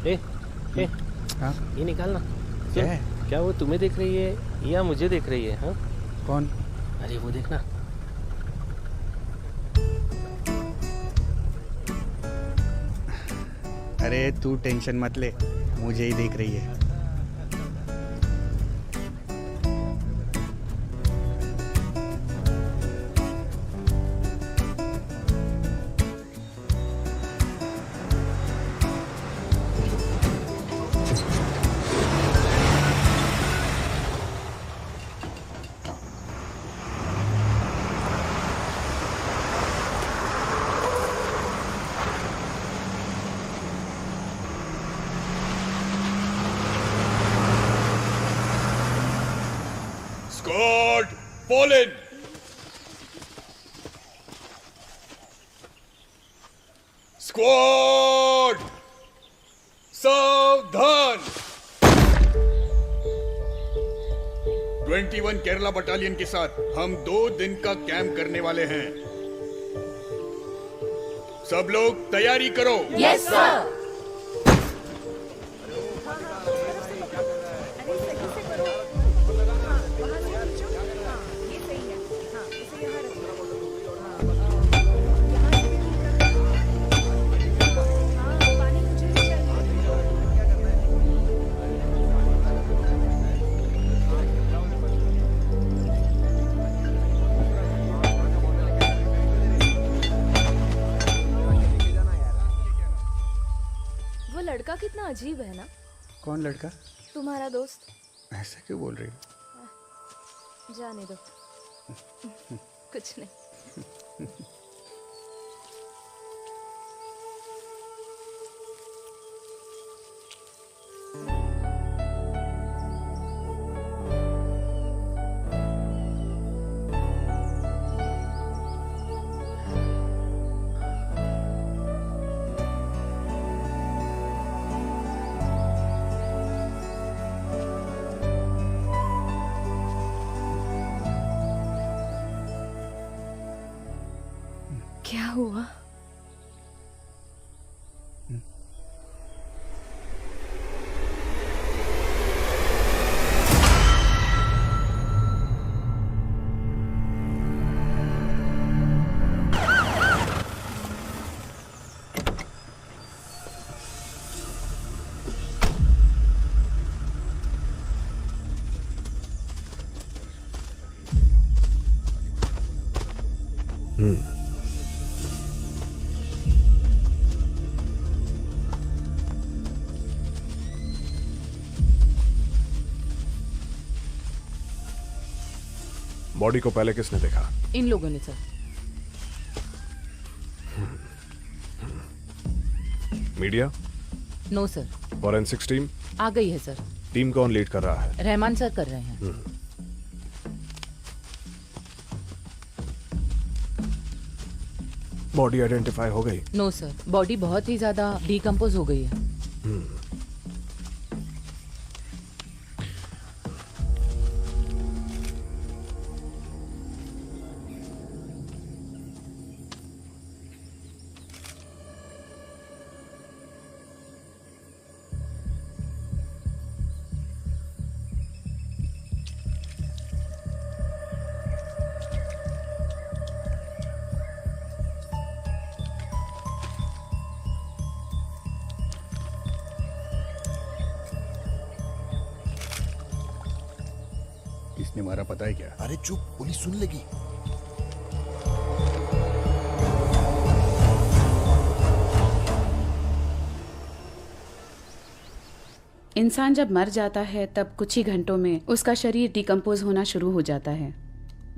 ए, ए, हाँ ये निकालना। क्या है? क्या वो तुम्हें देख रही है या मुझे देख रही है? हाँ कौन? अरे वो देखना। अरे तू टेंशन मत ले, मुझे ही देख रही है। Squad, fall in. Squad, सावधान। 21 केरला बटालियन के साथ हम 2 दिन का कैंप करने वाले हैं। सब लोग तैयारी करो। Yes sir. लड़का कितना अजीब है ना। कौन लड़का? तुम्हारा दोस्त। ऐसा क्यों बोल रही हो? जाने दो। कुछ नहीं। क्या हुआ? बॉडी को पहले किसने देखा? इन लोगों ने sir. Media? No sir. Forensics team आ गई है सर। टीम कौन लीड कर रहा है? रहमान सर कर रहे हैं। बॉडी आइडेंटिफाई हो गई? नो सर, बॉडी बहुत ही ज्यादा डिकम्पोज हो गई है। किसने मारा पता है क्या? अरे चुप, पुलिस सुन लेगी। इंसान जब मर जाता है तब कुछ ही घंटों में उसका शरीर डिकम्पोज होना शुरू हो जाता है।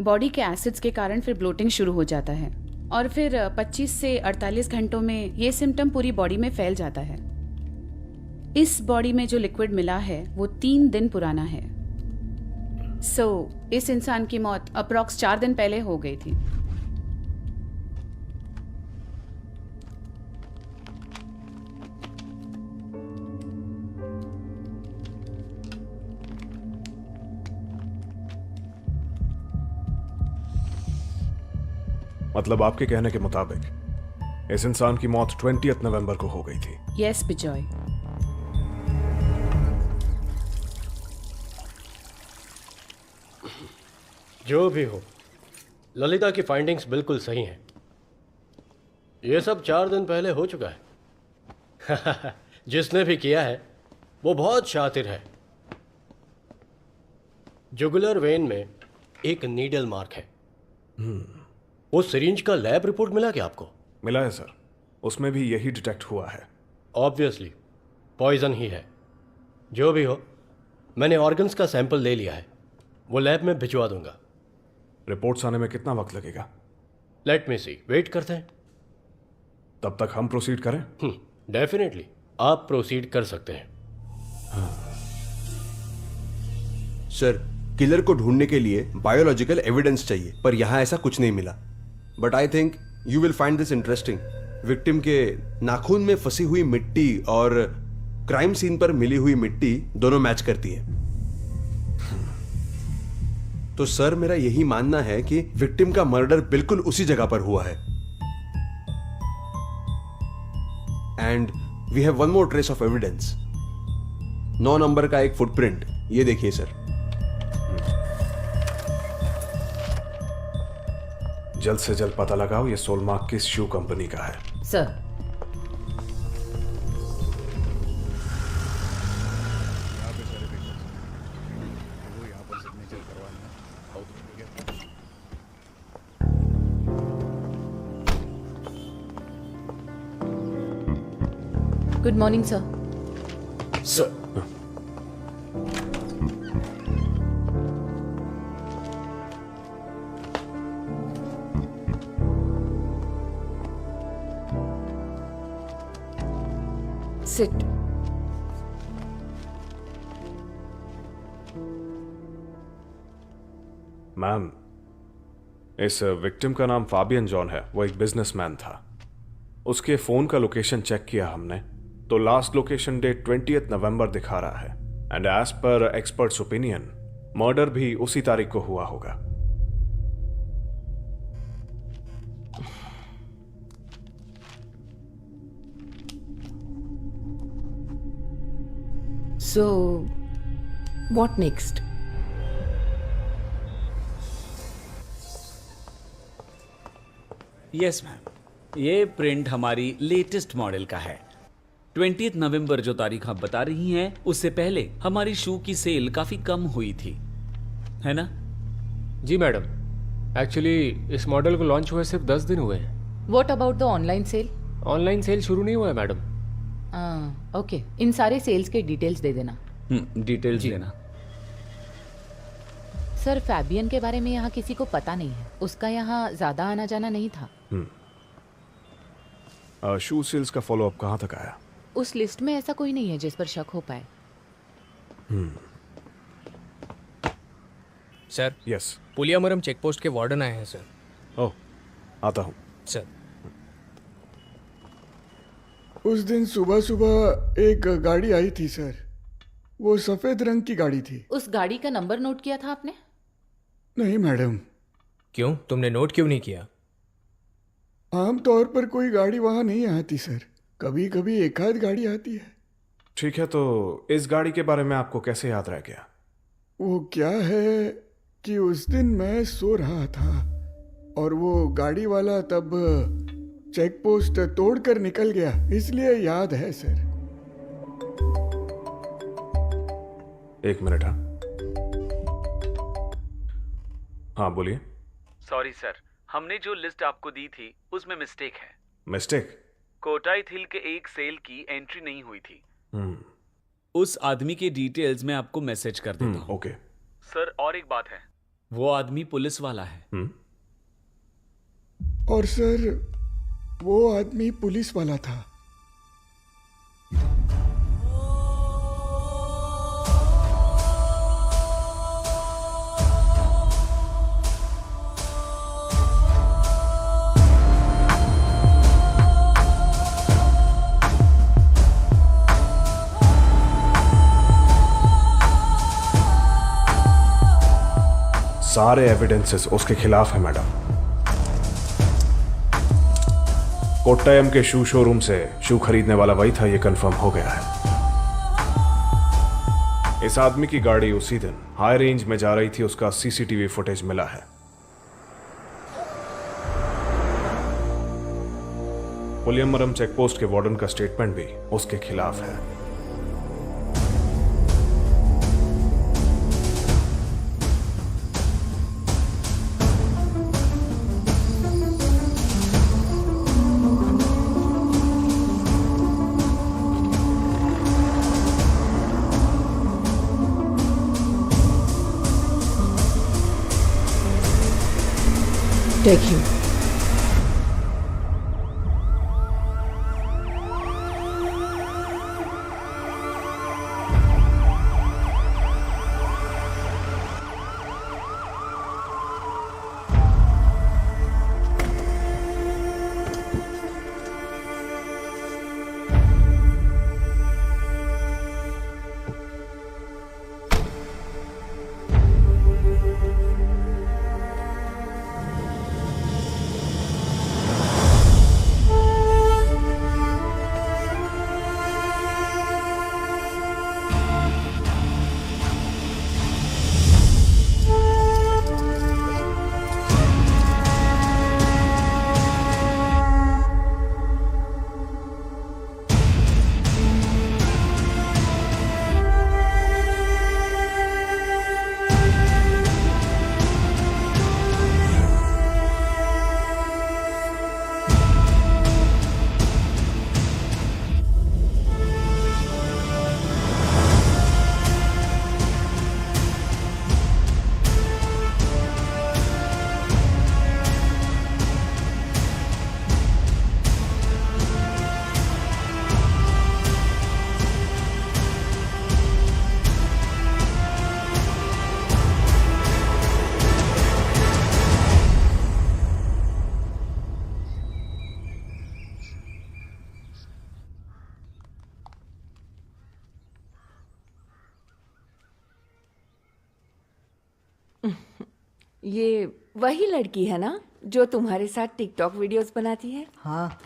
बॉडी के एसिड्स के कारण फिर ब्लोटिंग शुरू हो जाता है और फिर 25 से 48 घंटों में ये सिम्टम पूरी बॉडी में फैल जाता है। इस बॉडी में जो लिक्विड मिला है वो 3 दिन पुराना है। इस इंसान की मौत अप्रॉक्स 4 दिन पहले हो गई थी। मतलब आपके कहने के मुताबिक इस इंसान की मौत 20 नवंबर को हो गई थी? यस बिजॉय। जो भी हो, ललिता की फाइंडिंग्स बिल्कुल सही हैं। ये सब 4 दिन पहले हो चुका है। जिसने भी किया है वो बहुत शातिर है। जुगुलर वेन में एक नीडल मार्क है। वो सिरिंज का लैब रिपोर्ट मिला क्या आपको? मिला है सर, उसमें भी यही डिटेक्ट हुआ है। ऑब्वियसली पॉइजन ही है। जो भी हो, मैंने ऑर्गन्स का सैंपल ले लिया है, वो लैब में भिजवा दूंगा। रिपोर्ट्स आने में कितना वक्त लगेगा? लेट मी सी, वेट करते हैं। तब तक हम प्रोसीड करें? डेफिनेटली आप प्रोसीड कर सकते हैं। सर, किलर को ढूंढने के लिए बायोलॉजिकल एविडेंस चाहिए, पर यहां ऐसा कुछ नहीं मिला। But I think you will find this interesting. Victim के नाखून में फंसी हुई मिट्टी और क्राइम सीन पर मिली हुई मिट्टी दोनों मैच करती है। तो सर, मेरा यही मानना है कि विक्टिम का मर्डर बिल्कुल उसी जगह पर हुआ है। And we have one more trace of evidence. 9 number का एक फुटप्रिंट, ये देखिए सर। जल्द से जल्द पता लगाओ ये सोलमार्क किस शू कंपनी का है। Sir, good morning sir. Sir, sit. Ma'am, इस विक्टिम का नाम फाबियन जॉन है। वो एक बिजनेसमैन था। उसके फोन का लोकेशन चेक किया हमने, तो लास्ट लोकेशन डेट 20 नवंबर दिखा रहा है। And as per experts opinion, murder भी उसी तारीख को हुआ होगा। So, what next? Yes ma'am, ये प्रिंट हमारी लेटेस्ट मॉडल का है। 20 नवंबर जो तारीख आप बता रही हैं, उससे पहले हमारी शू की सेल काफी कम हुई थी, है ना? जी मैडम, एक्चुअली इस मॉडल को लॉन्च हुए सिर्फ 10 दिन हुए हैं। What about the online sale? Online sale शुरू नहीं हुआ है मैडम। ओके, इन सारे सेल्स के डिटेल्स दे देना। डिटेल्स देना। सर, फैबियन के बारे में यहाँ किसी को पता नहीं है। उसका यहाँ ज्यादा आना जाना नहीं था। शू सेल्स का फॉलोअप कहाँ तक आया? उस लिस्ट में ऐसा कोई नहीं है जिस पर शक हो पाए। Sir, yes. पुलियामरम चेकपोस्ट के वार्डन आए हैं सर। ओह, आता हूँ सर। उस दिन सुबह सुबह एक गाड़ी आई थी सर, वो सफेद रंग की गाड़ी थी। उस गाड़ी का नंबर नोट किया था आपने? नहीं मैडम। क्यों, तुमने नोट क्यों नहीं किया? आमतौर पर कोई गाड़ी वहां नहीं आती सर, कभी कभी एक आध गाड़ी आती है। ठीक है, तो इस गाड़ी के बारे में आपको कैसे याद रह गया? वो क्या है कि उस दिन मैं सो रहा था और वो गाड़ी वाला तब चेक पोस्ट तोड़कर निकल गया, इसलिए याद है सर। एक मिनट। हाँ बोलिए। सॉरी सर, हमने जो लिस्ट आपको दी थी उसमें मिस्टेक है। मिस्टेक? कोटाई थिल के एक सेल की एंट्री नहीं हुई थी। उस आदमी के डिटेल्स मैं आपको मैसेज कर देता हूँ। ओके सर, और एक बात है, वो आदमी पुलिस वाला है। और सर, वो आदमी पुलिस वाला था। सारे एविडेंसेस उसके खिलाफ है मैडम। कोट्टायम के शू शोरूम से शू खरीदने वाला वही था, ये कंफर्म हो गया है। इस आदमी की गाड़ी उसी दिन हाई रेंज में जा रही थी, उसका सीसीटीवी फुटेज मिला है। पुलियमरम चेकपोस्ट के वार्डन का स्टेटमेंट भी उसके खिलाफ है। Thank you. ये वही लड़की है ना जो तुम्हारे साथ टिकटॉक वीडियोस बनाती है? हाँ।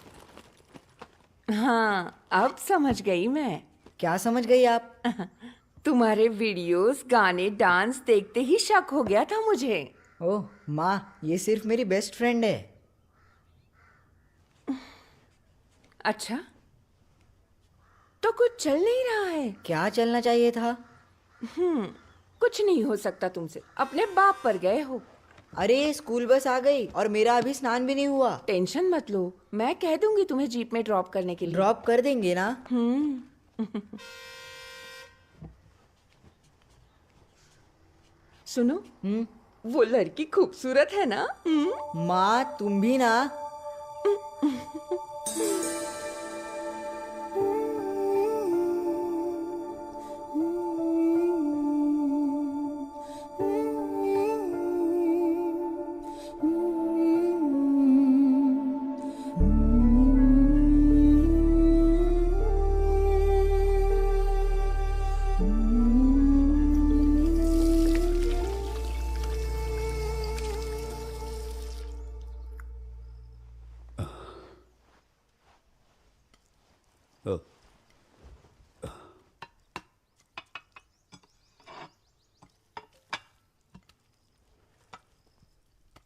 हाँ, अब समझ गई मैं। क्या समझ गई आप? तुम्हारे वीडियोस, गाने, डांस देखते ही शक हो गया था मुझे। ओह माँ, ये सिर्फ मेरी बेस्ट फ्रेंड है। अच्छा, तो कुछ चल नहीं रहा है? क्या चलना चाहिए था? कुछ नहीं हो सकता तुमसे, अपने बाप पर गए हो। अरे स्कूल बस आ गई और मेरा अभी स्नान भी नहीं हुआ। टेंशन मत लो, मैं कह दूंगी तुम्हें जीप में ड्रॉप करने के लिए। ड्रॉप कर देंगे ना? सुनो, वो लड़की खूबसूरत है ना? माँ तुम भी ना।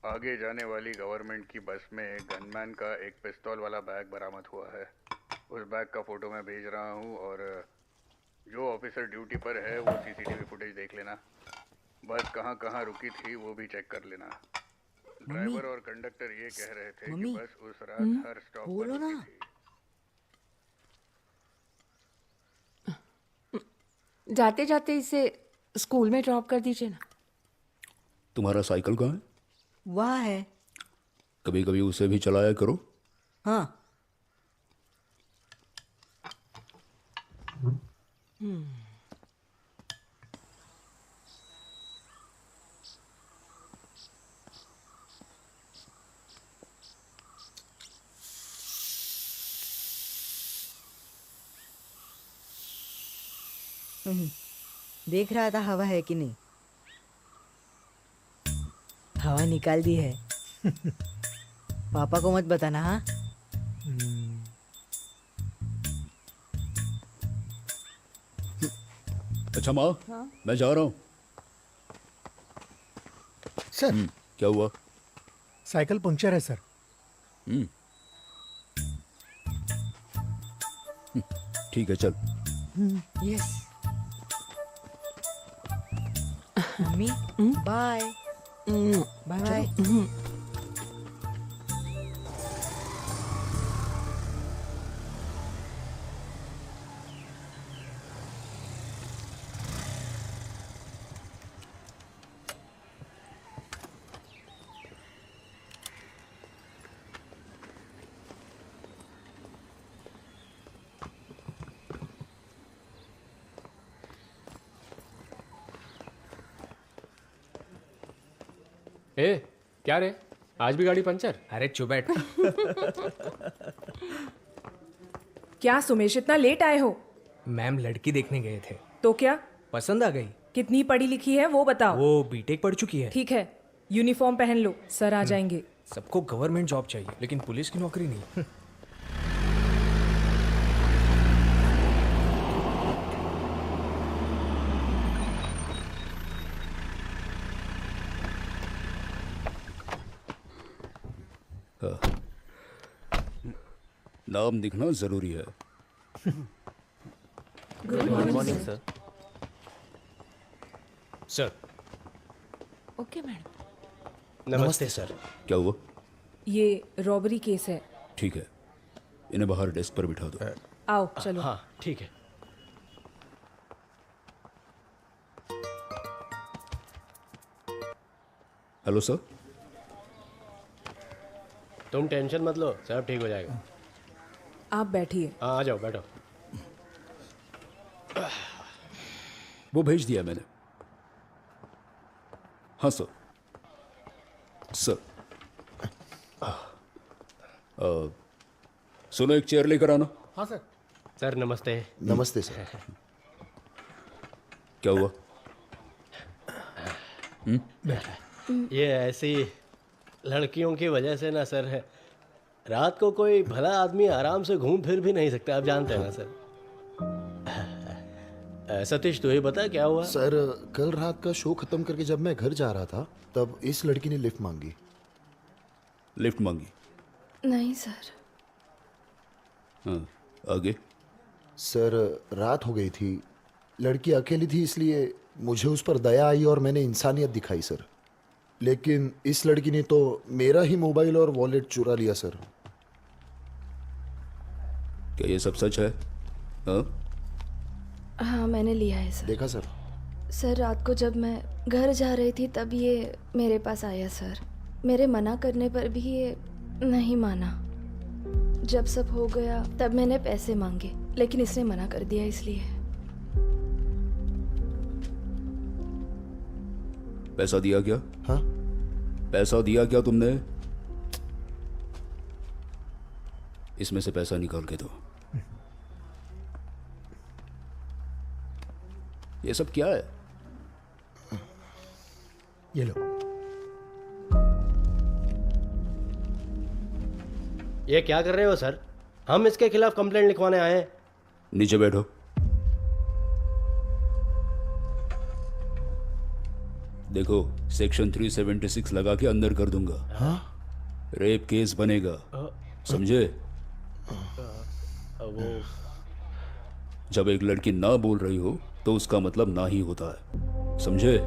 आगे जाने वाली गवर्नमेंट की बस में गनमैन का एक पिस्तौल वाला बैग बरामद हुआ है। उस बैग का फोटो मैं भेज रहा हूँ और जो ऑफिसर ड्यूटी पर है वो सीसीटीवी फुटेज देख लेना। बस कहाँ कहाँ रुकी थी वो भी चेक कर लेना। ड्राइवर और कंडक्टर ये कह रहे थे कि बस उस रात हर स्टॉप पर रुकी थी। जाते जाते इसे स्कूल में ड्रॉप कर दीजिए ना। तुम्हारा साइकिल कहाँ है? वहाँ है। कभी कभी उसे भी चलाया करो। हाँ। देख रहा था हवा है कि नहीं। हवा निकाल दी है। पापा को मत बताना। हाँ। अच्छा माँ, हाँ? मैं जा रहा हूँ। सर क्या हुआ? साइकिल पंक्चर है सर। ठीक है, चल। Yes mummy bye bye bye. ए क्या रे, आज भी गाड़ी पंचर? अरे चुप बैठ। क्या सुमेश, इतना लेट आए हो? मैम लड़की देखने गए थे। तो क्या पसंद आ गई। कितनी पढ़ी लिखी है वो बताओ। वो बीटेक पढ़ चुकी है। ठीक है, यूनिफॉर्म पहन लो, सर आ जाएंगे। सबको गवर्नमेंट जॉब चाहिए लेकिन पुलिस की नौकरी नहीं। नाम दिखना जरूरी है। Good morning sir. Sir. Okay madam. नमस्ते सर। क्या हुआ? ये रॉबरी केस है। ठीक है, इन्हें बाहर डेस्क पर बिठा दो। आओ चलो। हाँ ठीक है। Hello sir. तुम टेंशन मत लो, सब ठीक हो जाएगा। आप बैठिए। हाँ आ जाओ, बैठो। वो भेज दिया मैंने। हाँ सर। सर सुनो, एक चेयर लेकर आना। हाँ सर। सर नमस्ते। नमस्ते सर। क्या हुआ? ये ऐसी लड़कियों की वजह से ना सर है, रात को कोई भला आदमी आराम से घूम फिर भी नहीं सकता, आप जानते हैं ना सर। सतीश तू ही बता क्या हुआ? सर कल रात का शो खत्म करके जब मैं घर जा रहा था तब इस लड़की ने लिफ्ट मांगी। लिफ्ट मांगी? नहीं सर। हाँ, आगे? सर रात हो गई थी, लड़की अकेली थी, इसलिए मुझे उस पर दया आई और मैंने इंसानियत दिखाई सर। लेकिन इस लड़की ने तो मेरा ही मोबाइल और वॉलेट चुरा लिया सर। क्या ये सब सच है? हाँ? हाँ मैंने लिया है सर। देखा सर? सर रात को जब मैं घर जा रही थी तब ये मेरे पास आया सर। मेरे मना करने पर भी ये नहीं माना। जब सब हो गया तब मैंने पैसे मांगे लेकिन इसने मना कर दिया, इसलिए। पैसा दिया क्या? हाँ? पैसा दिया क्या तुमने? इसमें से पैसा निकाल के दो। ये सब क्या है? ये लो। ये क्या कर रहे हो सर? हम इसके खिलाफ कंप्लेंट लिखवाने आए हैं। नीचे बैठो। देखो, सेक्शन 376 लगा के अंदर कर दूंगा। हाँ? रेप केस बनेगा, समझे? वो जब एक लड़की ना बोल रही हो तो उसका मतलब ना ही होता है, समझे?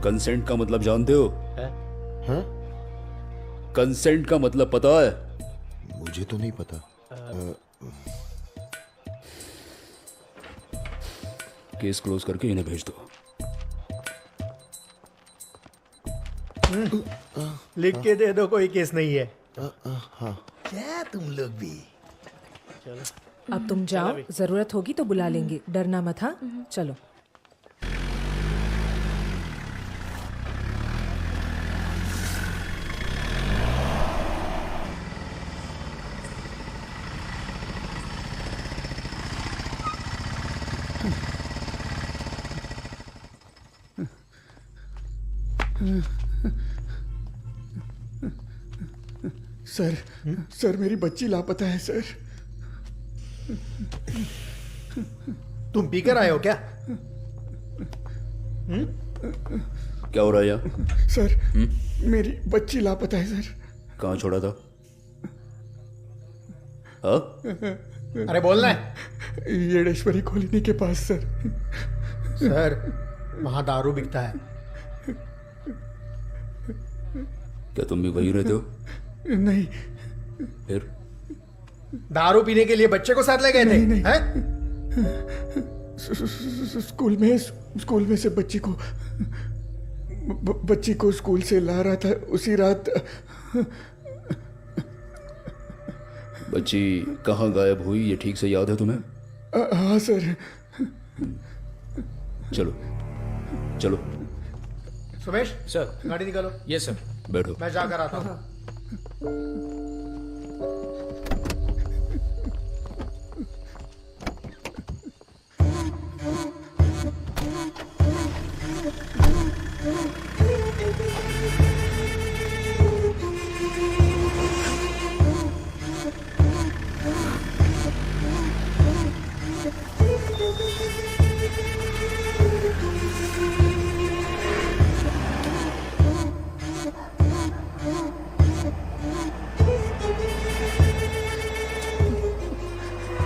कंसेंट का मतलब जानते हो? हाँ? कंसेंट का मतलब पता है? मुझे तो नहीं पता। केस क्लोज करके इन्हें भेज दो। लिख के दे दो, कोई केस नहीं है। हाँ। क्या तुम लोग भी? अब तुम जाओ, जरूरत होगी तो बुला लेंगे, डरना मत। हाँ चलो। सर मेरी बच्ची लापता है सर। तुम पीकर आए हो क्या? क्या हो रहा है यहाँ? सर मेरी बच्ची लापता है सर। कहाँ छोड़ा था? हाँ? अरे बोलना है। येडेश्वरी कॉलोनी के पास सर। सर वहां दारू बिकता है। क्या तुम भी वहीं रहते हो? नहीं। फिर? दारू पीने के लिए बच्चे को साथ ले गए थे? नहीं। हैं? स्कूल में से बच्ची को स्कूल से ला रहा था उसी रात। बच्ची कहाँ गायब हुई ये ठीक से याद है तुम्हें? हाँ सर। चलो चलो। सुमेश सर। गाड़ी निकालो। Yes sir. बैठो। मैं जाकर आता हूँ।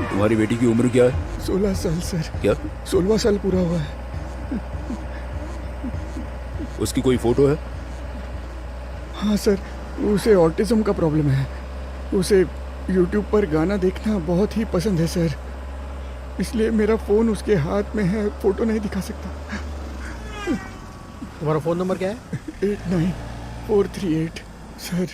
तुम्हारी बेटी की उम्र क्या है? 16 साल सर। क्या? 16वां साल पूरा हुआ है। उसकी कोई फोटो है? हाँ सर, उसे ऑटिज्म का प्रॉब्लम है। उसे यूट्यूब पर गाना देखना बहुत ही पसंद है सर, इसलिए मेरा फ़ोन उसके हाथ में है, फ़ोटो नहीं दिखा सकता। तुम्हारा फ़ोन नंबर क्या है? 89438 सर।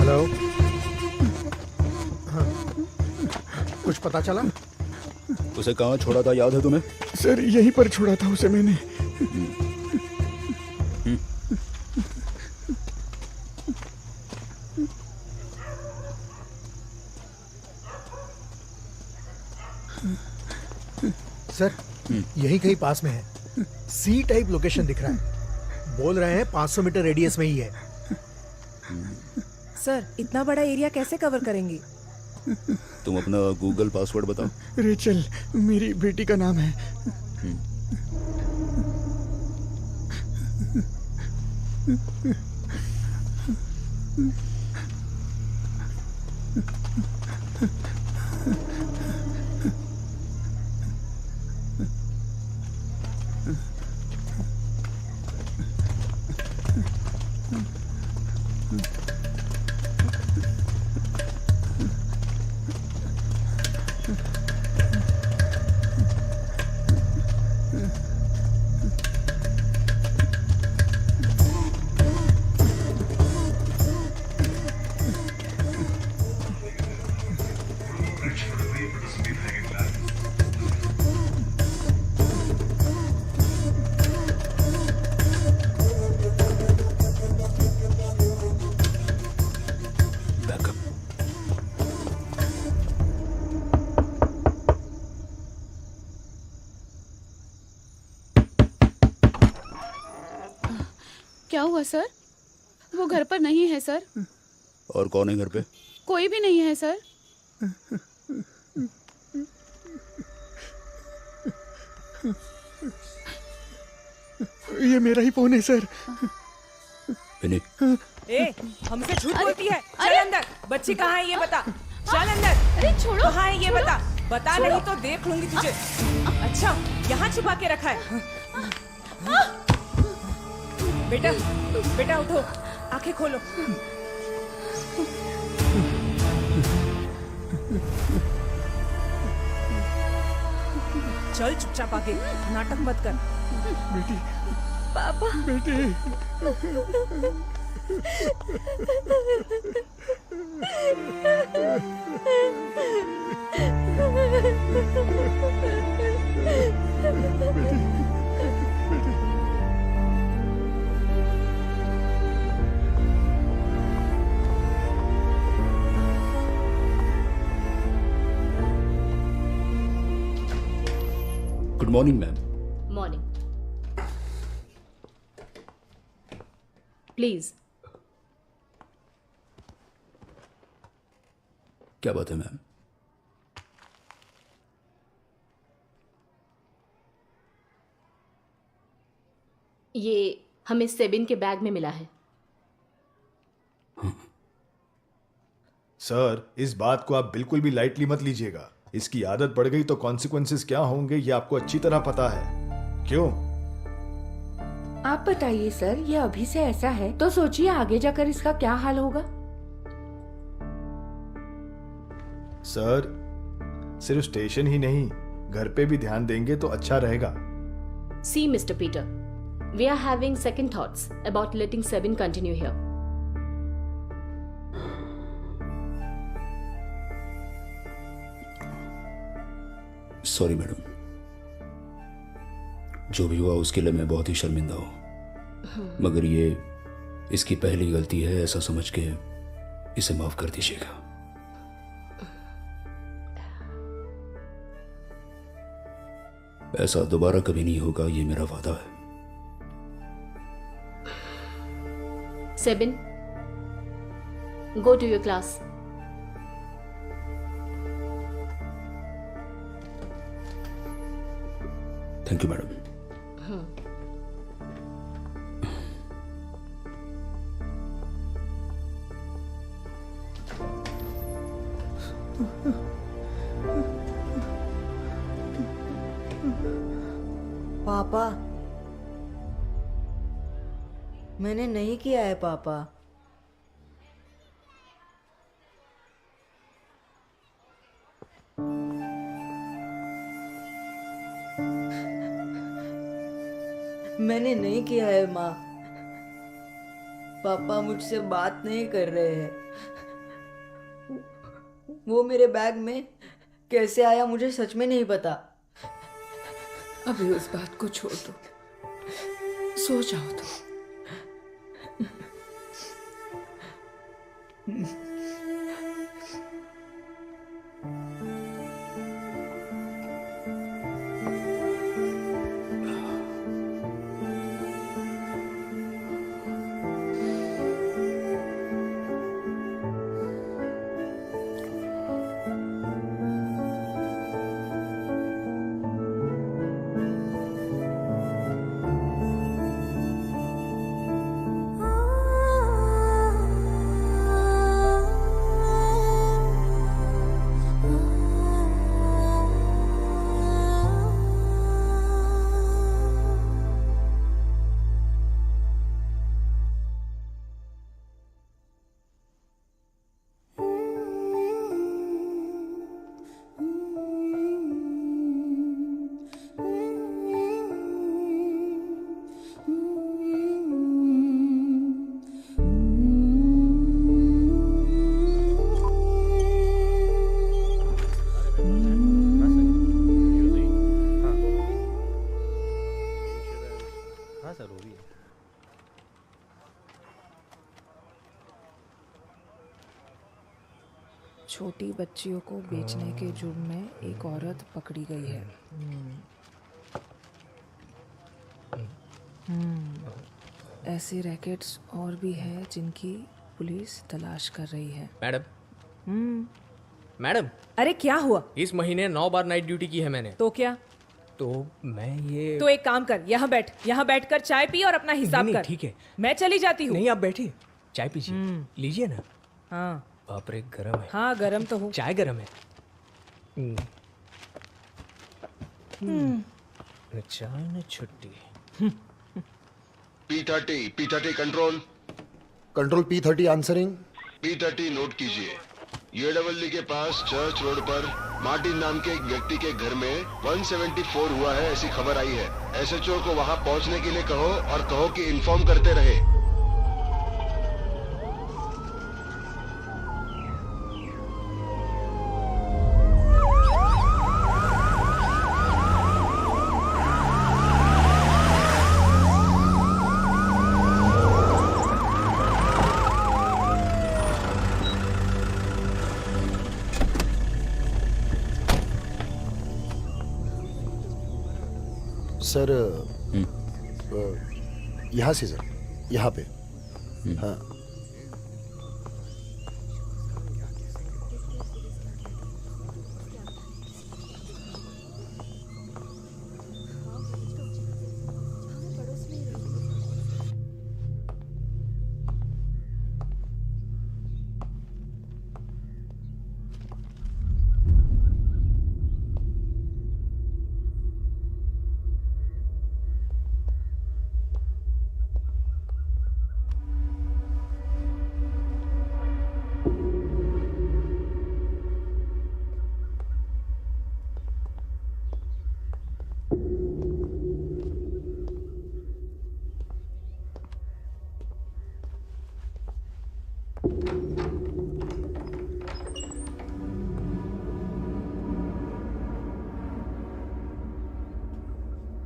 हेलो। हाँ, कुछ पता चला? उसे कहाँ छोड़ा था याद है तुम्हें? सर यहीं पर छोड़ा था उसे मैंने। सर यही कहीं पास में है। सी टाइप लोकेशन दिख रहा है। बोल रहे हैं 500 मीटर रेडियस में ही है। सर इतना बड़ा एरिया कैसे कवर करेंगी? तुम अपना गूगल पासवर्ड बताओ। रेचल मेरी बेटी का नाम है। क्या हुआ सर? वो घर पर नहीं है सर। और कौन है घर पे? कोई भी नहीं है सर। ये मेरा ही फोन है सर। ए, हमसे झूठ बोलती है। चल अंदर। बच्ची कहाँ है ये बता। चल अंदर। अरे छोड़ो। कहाँ है ये बता। बता नहीं तो देख लूंगी तुझे। अच्छा यहाँ छुपा के रखा है। बेटा बेटा उठो, आंखें खोलो। चल चुपचाप आगे, नाटक मत कर। बेटी पापा। बेटी good morning ma'am. Morning. Please. क्या बात है मैम? ये हमें सेबिन के बैग में मिला है। सर, इस बात को आप बिल्कुल भी लाइटली मत लीजिएगा। इसकी आदत पड़ गई तो कॉन्सिक्वेंसेस क्या होंगे ये आपको अच्छी तरह पता है। क्यों? आप बताइए सर, ये अभी से ऐसा है तो सोचिए आगे जाकर इसका क्या हाल होगा। सर, सिर्फ स्टेशन ही नहीं, घर पे भी ध्यान देंगे तो अच्छा रहेगा। See, Mr. Peter, we are having second thoughts about letting Sebin continue here. Sorry madam, जो भी हुआ उसके लिए मैं बहुत ही शर्मिंदा हूं, मगर ये इसकी पहली गलती है ऐसा समझ के इसे माफ कर दीजिएगा। ऐसा दोबारा कभी नहीं होगा, ये मेरा वादा है। Sebin, go to your class. Thank you madam. पापा, मैंने नहीं किया है पापा। मैंने नहीं किया है माँ। पापा मुझसे बात नहीं कर रहे हैं। वो मेरे बैग में कैसे आया मुझे सच में नहीं पता। अभी उस बात को छोड़ दो, सो जाओ तो। छोटी बच्चियों को बेचने के जुर्म में एक औरत पकड़ी गई है। ऐसे रैकेट्स और भी हैं जिनकी पुलिस तलाश कर रही है। मैडम, मैडम, अरे क्या हुआ? इस महीने 9 बार नाइट ड्यूटी की है मैंने। तो क्या? तो मैं ये तो एक काम कर, यहाँ बैठकर चाय पी और अपना हिसाब नहीं, कर। ठीक है, मैं चली जाती हूँ। नहीं आप बैठिए, चाय पीजिए, लीजिए ना। हाँ बाप रे, गरम है। हाँ गरम तो हो। चाय गरम है। चाय न छुट्टी। P30 control P30 answering. P30 note कीजिए। UAEE के पास चर्च रोड पर मार्टिन नाम के एक व्यक्ति के घर में 174 हुआ है ऐसी खबर आई है। SHO को वहां पहुंचने के लिए कहो और कहो कि इन्फॉर्म करते रहे। सर यहाँ से सर, यहाँ पे। हाँ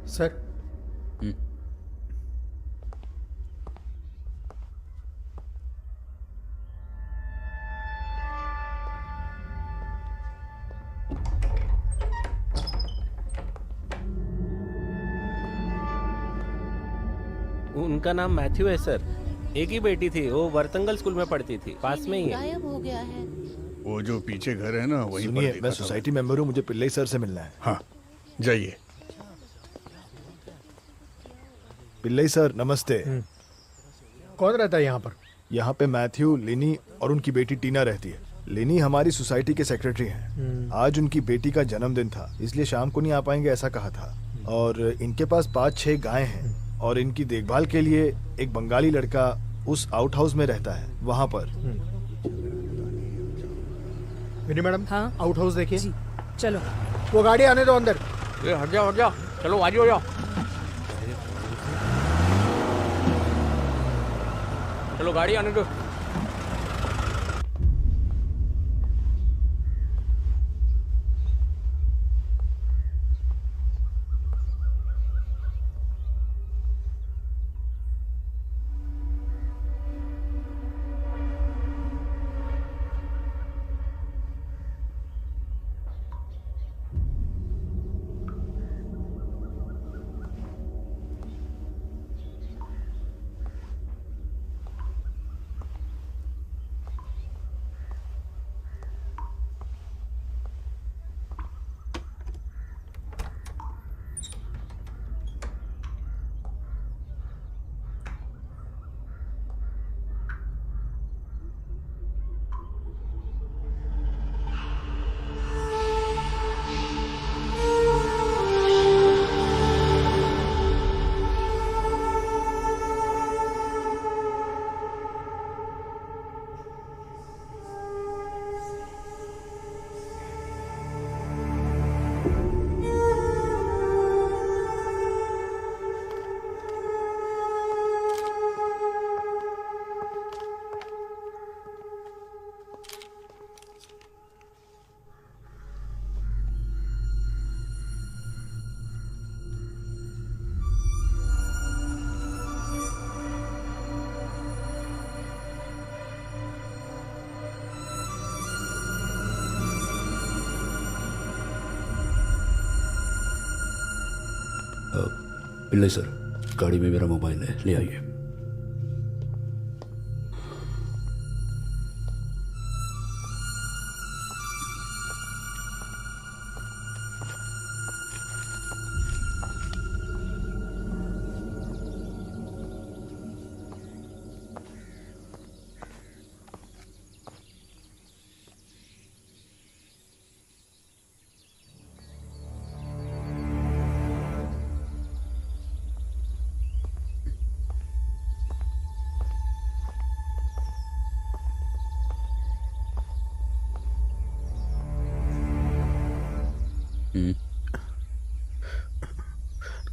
सर, उनका नाम मैथ्यू है सर। एक ही बेटी थी, वो वर्तंगल स्कूल में पढ़ती थी, पास में ही है। गायब हो गया है। वो जो पीछे घर है ना, वहीं पर सुनिए, देखा मैं था। सोसाइटी मेंबर हूँ, मुझे पिल्लई सर से मिलना है। हाँ जाइए। पिल्लई सर नमस्ते। कौन रहता है यहाँ पर? यहाँ पे मैथ्यू, लिनी और उनकी बेटी टीना रहती है। लिनी हमारी सोसाइटी के सेक्रेटरी हैं। आज उनकी बेटी का जन्मदिन था, इसलिए शाम को नहीं आ पाएंगे ऐसा कहा था। और इनके पास 5-6 गाय हैं और इनकी देखभाल के लिए एक बंगाली लड़का उस आउट हाउस में रहता है, वहाँ पर। विनी मैडम, हाँ? आउट हाउस देखिए। चलो। वो गाड़ी आने दो अंदर। हट जाओ, चलो आगे हो जाओ। चलो गाड़ी आने दो। पिल्लई सर, गाड़ी में मेरा मोबाइल है, ले आइए।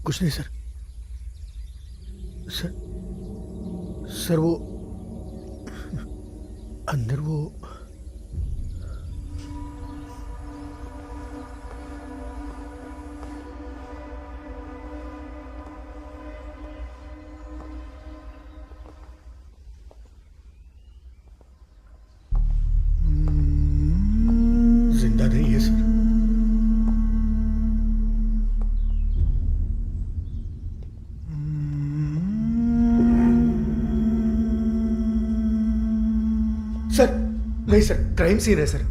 कुछ नहीं सर। सर वो अंदर वो जिंदा नहीं है सर। नहीं सर, क्राइम सीन है सर।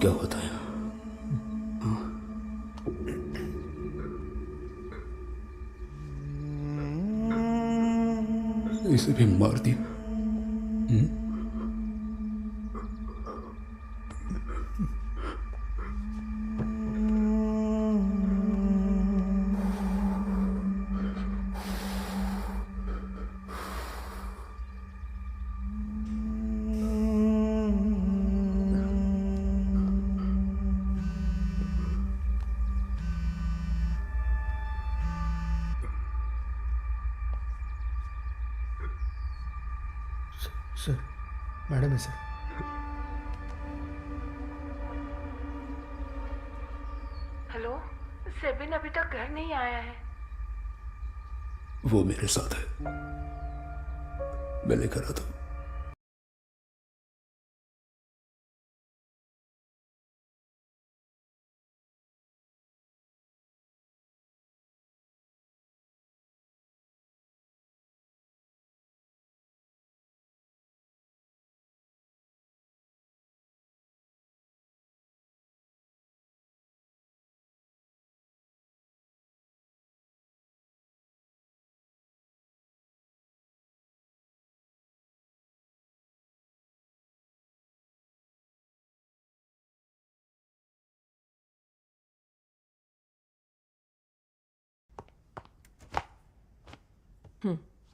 क्या होता है? इसे भी मार दिया। सर, मैडम है सर। हेलो, सेबिन अभी तक घर नहीं आया है। वो मेरे साथ है, मैं लेकर आता हूं।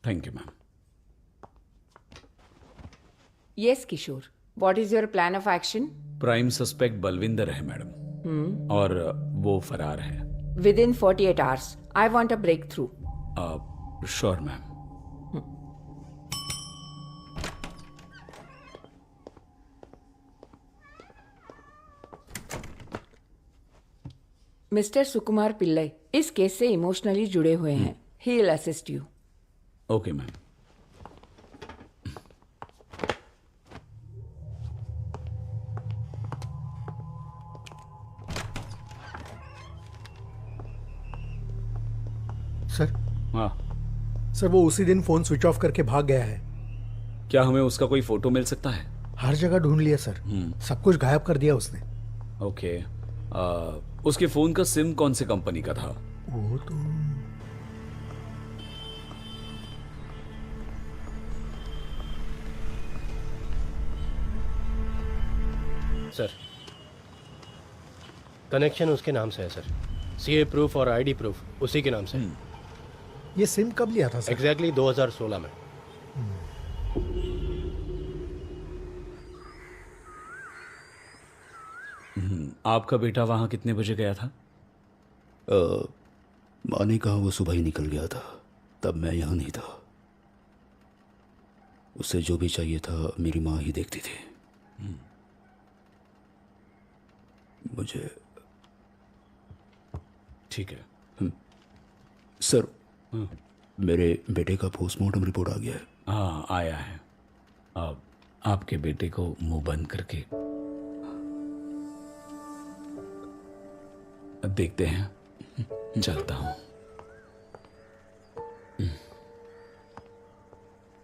Thank you ma'am. Yes Kishore, what is your plan of action? Prime suspect Balwinder है मैडम, और वो फरार है। Within 48 hours I want a breakthrough. Sure ma'am. Mister Sukumar Pillai इस केस से इमोशनली जुड़े हुए हैं। He will assist you. Okay ma'am. Sir, हाँ सर वो उसी दिन फोन स्विच ऑफ करके भाग गया है। क्या हमें उसका कोई फोटो मिल सकता है? हर जगह ढूंढ लिया सर, सब कुछ गायब कर दिया उसने। ओके, उसके फोन का सिम कौन से कंपनी का था? वो तो सर, कनेक्शन उसके नाम से है सर। सीए प्रूफ और आईडी प्रूफ उसी के नाम से। ये सिम कब लिया था सर? एग्जैक्टली 2016 में। आपका बेटा वहां कितने बजे गया था? माँ ने कहा वो सुबह ही निकल गया था, तब मैं यहाँ नहीं था। उसे जो भी चाहिए था मेरी माँ ही देखती थी। मुझे ठीक है सर, मेरे बेटे का पोस्टमार्टम रिपोर्ट आ गया है। हाँ आया है। अब आपके बेटे को मुंह बंद करके देखते हैं। चलता हूँ।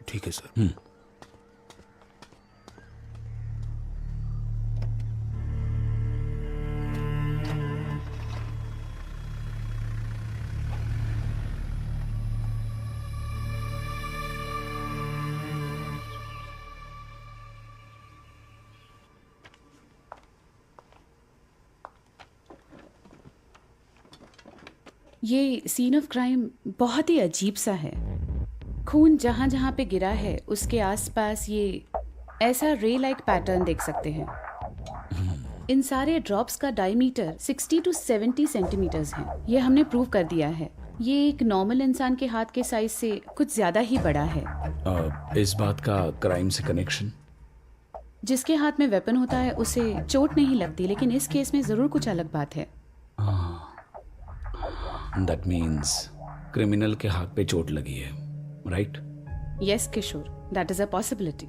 ठीक है सर। ये सीन ऑफ क्राइम बहुत ही अजीब सा है। खून जहाँ जहाँ पे गिरा है उसके आसपास ये ऐसा रे लाइक पैटर्न देख सकते हैं। इन सारे ड्रॉप्स का डायमीटर 60 to 70 सेंटीमीटर्स है। ये हमने प्रूव कर दिया है। ये एक नॉर्मल इंसान के हाथ के साइज से कुछ ज्यादा ही बड़ा है। इस बात का क्राइम से कनेक्शन? जिसके हाथ में वेपन होता है उसे चोट नहीं लगती, लेकिन इस केस में जरूर कुछ अलग बात है। दैट मीन्स क्रिमिनल के हाथ पे चोट लगी है। Right? Yes Kishore, that is a possibility.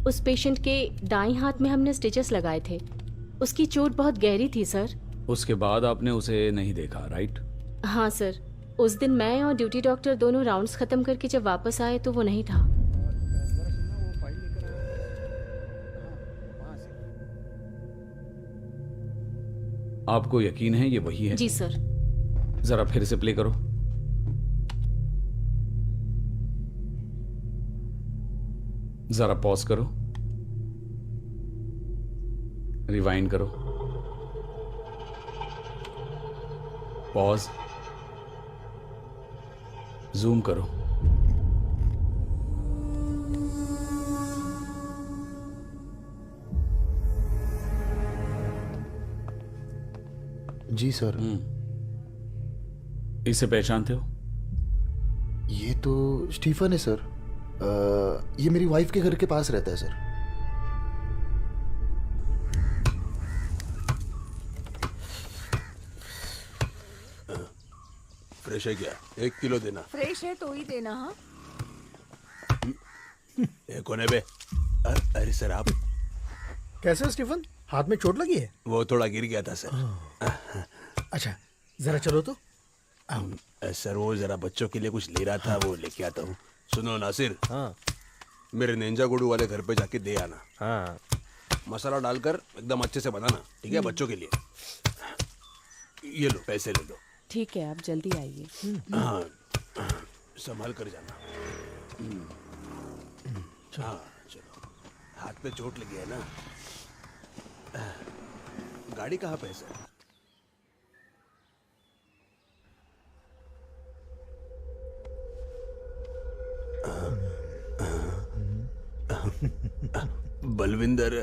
उस पेशेंट के दाईं हाथ में हमने स्टिचेस लगाए थे. उसकी चोट बहुत गहरी थी सर. उसके बाद आपने उसे नहीं देखा, राइट? हाँ सर, उस दिन मैं और ड्यूटी डॉक्टर दोनों राउंड्स खत्म करके जब वापस आए तो वो नहीं था. आपको यकीन है ये वही है? जी सर. जरा फिर से प्ले करो. जरा पॉज करो, रिवाइंड करो, पॉज, जूम करो. जी सर. इसे पहचानते हो? ये तो स्टीफन है सर. ये मेरी वाइफ के घर के पास रहता है सर. फ्रेश है क्या? 1 किलो देना. फ्रेश है तो ही देना. हाँ, ये कौन है बे? अरे सर आप कैसे हो स्टीफन? हाथ में चोट लगी है? वो थोड़ा गिर गया था सर. अच्छा जरा चलो तो. सर वो जरा बच्चों के लिए कुछ ले रहा था, वो लेके आता हूँ. सुनो नासिर. हाँ. मेरे नेंजा गुडू वाले घर पे जाके दे आना. हाँ. मसाला डालकर एकदम अच्छे से बनाना, ठीक है? बच्चों के लिए. ये लो पैसे ले लो. ठीक है, आप जल्दी आइए. हाँ, संभाल कर जाना. हाँ चलो. हाथ पे चोट लगी है ना? गाड़ी कहाँ पे है सर? बलविंदर.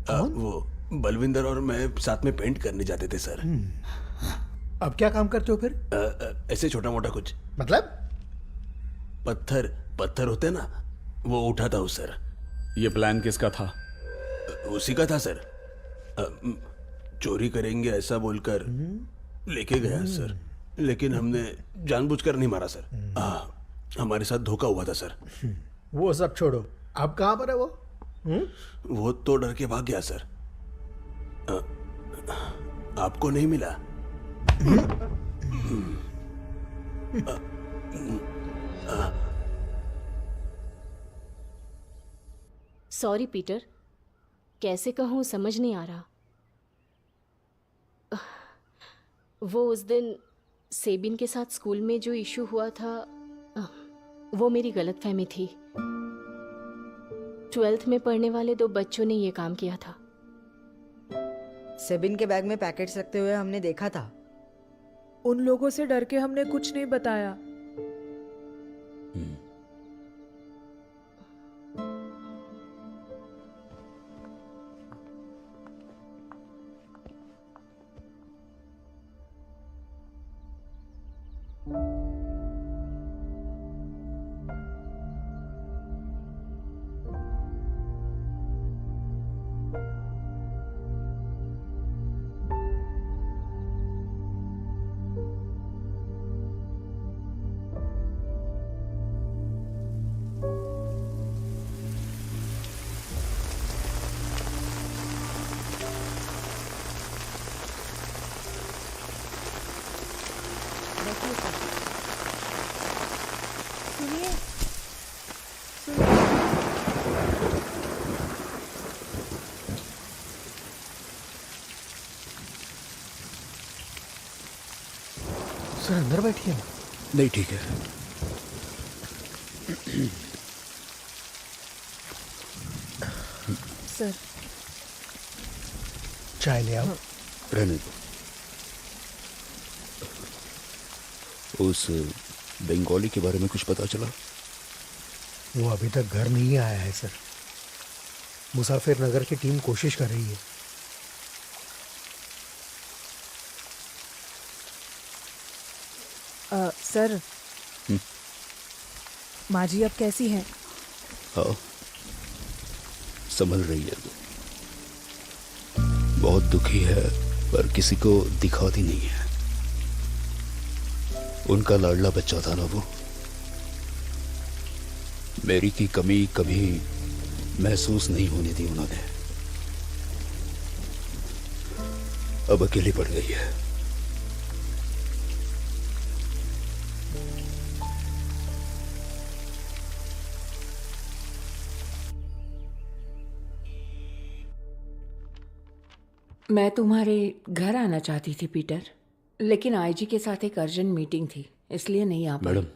वो बलविंदर और मैं साथ में पेंट करने जाते थे सर. अब क्या काम करते हो फिर? ऐसे छोटा मोटा कुछ. मतलब? पत्थर होते ना, वो उठाता हूँ सर. ये प्लान किसका था? उसी का था सर. चोरी करेंगे ऐसा बोलकर लेके गया सर. लेकिन हमने जानबूझकर नहीं मारा सर. हमारे साथ धोखा हुआ था सर. वो सब छोड़ो, अब कहाँ पर है वो? वो तो डर के भाग गया सर. आपको नहीं मिला? सॉरी पीटर, कैसे कहूँ समझ नहीं आ रहा. वो उस दिन सेबिन के साथ स्कूल में जो इशू हुआ था, वो मेरी गलतफहमी थी. 12th में पढ़ने वाले 2 बच्चों ने ये काम किया था. सेबिन के बैग में पैकेट्स रखते हुए हमने देखा था. उन लोगों से डर के हमने कुछ नहीं बताया. सुनिए, सर अंदर बैठिए ना. नहीं ठीक है. सर चाय ले आओ। रहने दो। उस बंगाली के बारे में कुछ पता चला? वो अभी तक घर नहीं आया है सर। मुसाफिर नगर की टीम कोशिश कर रही है। सर, माँ जी अब कैसी हैं? हाँ, संभल रही है। बहुत दुखी है पर किसी को दिखाती नहीं है। उनका लाडला बच्चा था ना वो। मेरी की कमी कभी महसूस नहीं होने दी उन्होंने। अब अकेली पड़ गई है। मैं तुम्हारे घर आना चाहती थी पीटर, लेकिन आईजी के साथ एक अर्जेंट मीटिंग थी, इसलिए नहीं आ पाई। मैडम,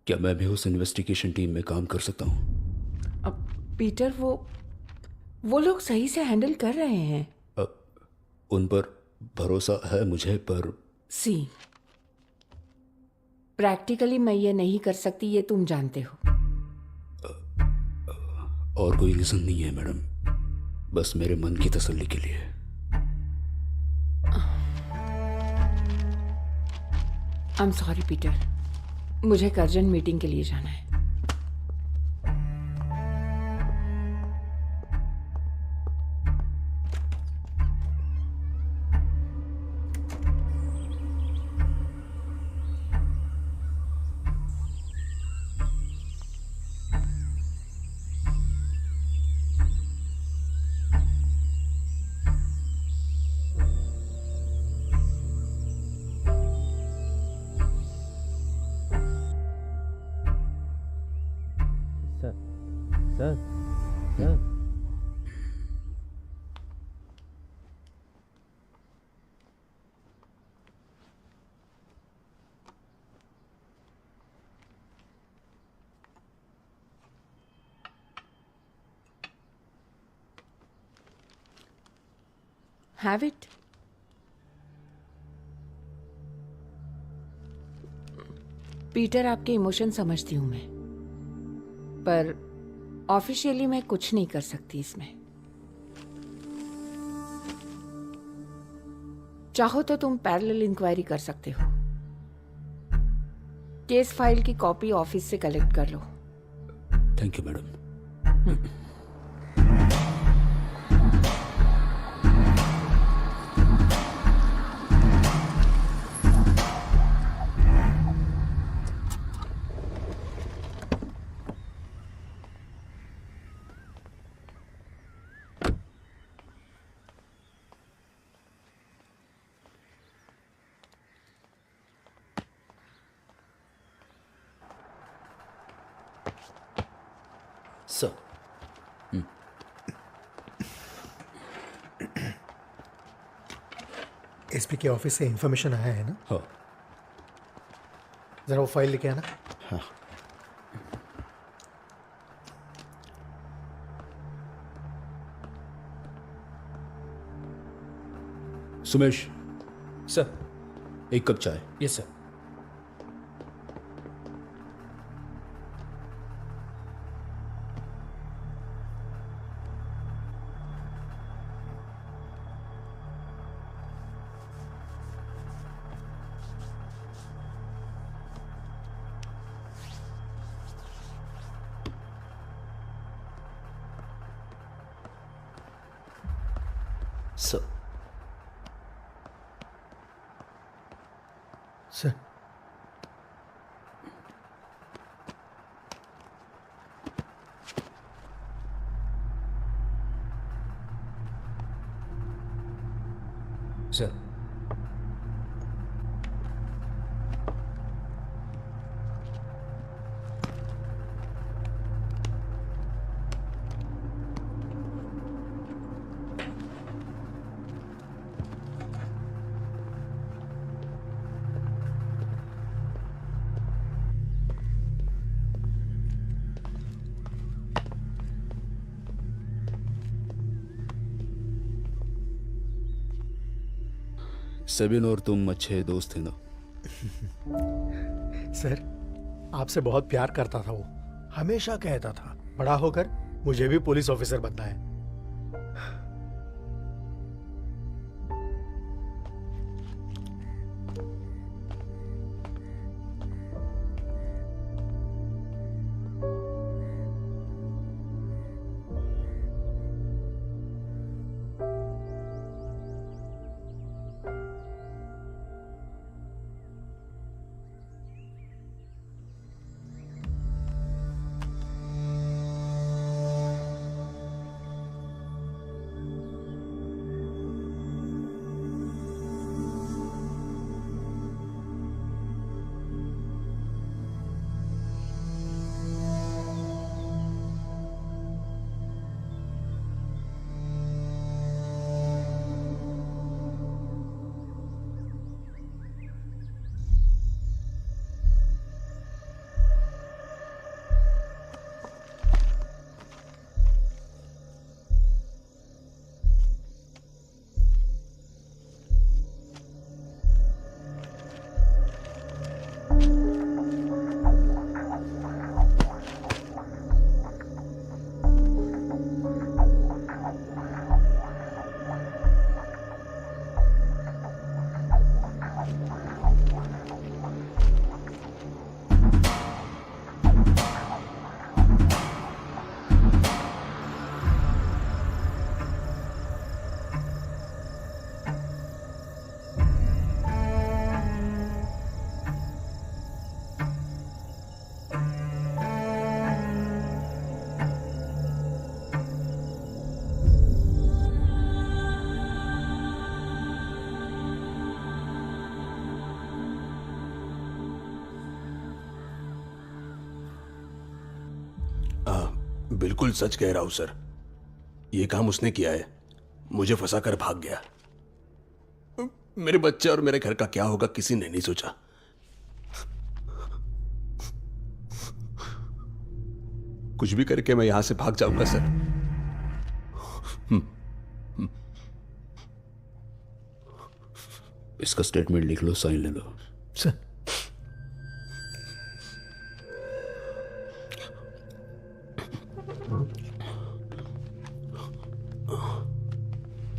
क्या मैं भी उस इन्वेस्टिगेशन टीम में काम कर सकता हूँ? अब पीटर, वो लोग सही से हैंडल कर रहे हैं। उन पर भरोसा है मुझे, पर प्रैक्टिकली मैं ये नहीं कर सकती, ये तुम जानते हो। और कोई रीजन नहीं है मैडम, बस मेरे मन की तसल्ली के लिए। आई एम सॉरी पीटर, मुझे एक अर्जेंट मीटिंग के लिए जाना है। Have it? पीटर, आपके इमोशन समझती हूं मैं, पर ऑफिशियली मैं कुछ नहीं कर सकती इसमें। चाहो तो तुम पैरेलल इंक्वायरी कर सकते हो। केस फाइल की कॉपी ऑफिस से कलेक्ट कर लो। Thank you madam. Sir, SP के ऑफिस से इंफॉर्मेशन आया है ना? हाँ। जरा वो फाइल लेके आना। हाँ। सुमेश सर। एक कप चाय। Yes sir. Sir. Sir, sir. Sabin और तुम अच्छे दोस्त थे ना? सर, आपसे बहुत प्यार करता था वो। हमेशा कहता था बड़ा होकर मुझे भी पुलिस ऑफिसर बनना है। बिल्कुल सच कह रहा हूं सर, ये काम उसने किया है। मुझे फंसा कर भाग गया। मेरे बच्चे और मेरे घर का क्या होगा किसी ने नहीं सोचा। कुछ भी करके मैं यहां से भाग जाऊंगा सर। इसका स्टेटमेंट लिख लो, साइन ले लो। सर,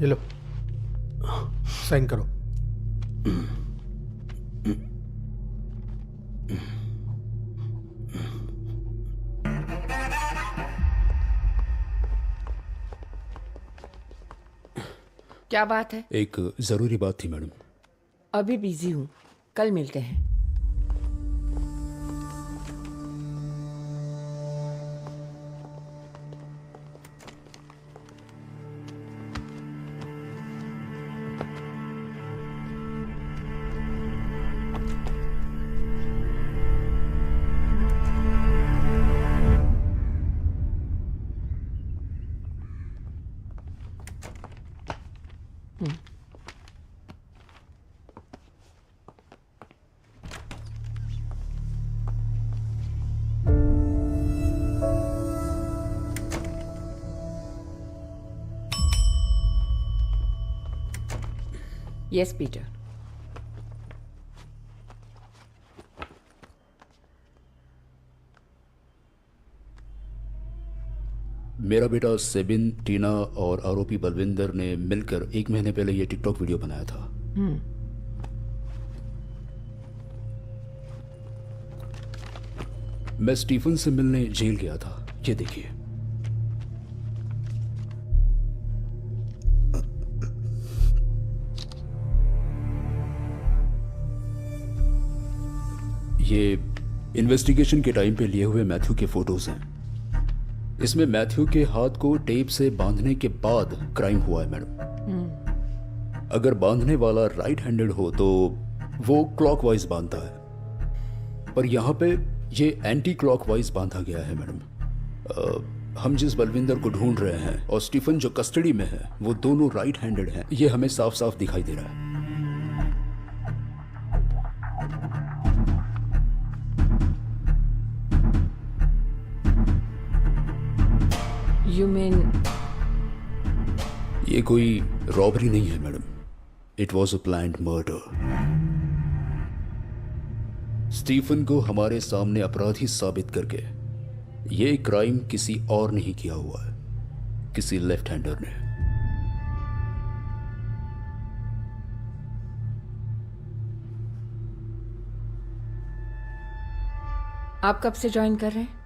ये लो, साइन करो। क्या बात है? एक जरूरी बात थी मैडम। अभी बिजी हूँ, कल मिलते हैं। Yes, Peter. मेरा बेटा सेबिन, टीना और आरोपी बलविंदर ने मिलकर 1 महीने पहले ये टिकटॉक वीडियो बनाया था। मैं स्टीफन से मिलने जेल गया था। ये देखिए। ये इन्वेस्टिगेशन के टाइम पे लिए हुए मैथ्यू के फोटोज हैं। इसमें मैथ्यू के हाथ को टेप से बांधने के बाद क्राइम हुआ है मैडम। अगर बांधने वाला राइट हैंडेड हो तो वो क्लॉकवाइज बांधता है, पर यहाँ पे ये एंटी क्लॉकवाइज बांधा गया है मैडम। हम जिस बलविंदर को ढूंढ रहे हैं और स्टीफन जो कस्टडी में है वो दोनों राइट हैंडेड हैं। ये हमें साफ साफ दिखाई दे रहा है। You mean... ये कोई रॉबरी नहीं है madam, it was a planned murder. Stephen को हमारे सामने अपराधी साबित करके ये क्राइम किसी और नहीं किया हुआ है, किसी लेफ्ट हैंडर ने। आप कब से ज्वाइन कर रहे हैं?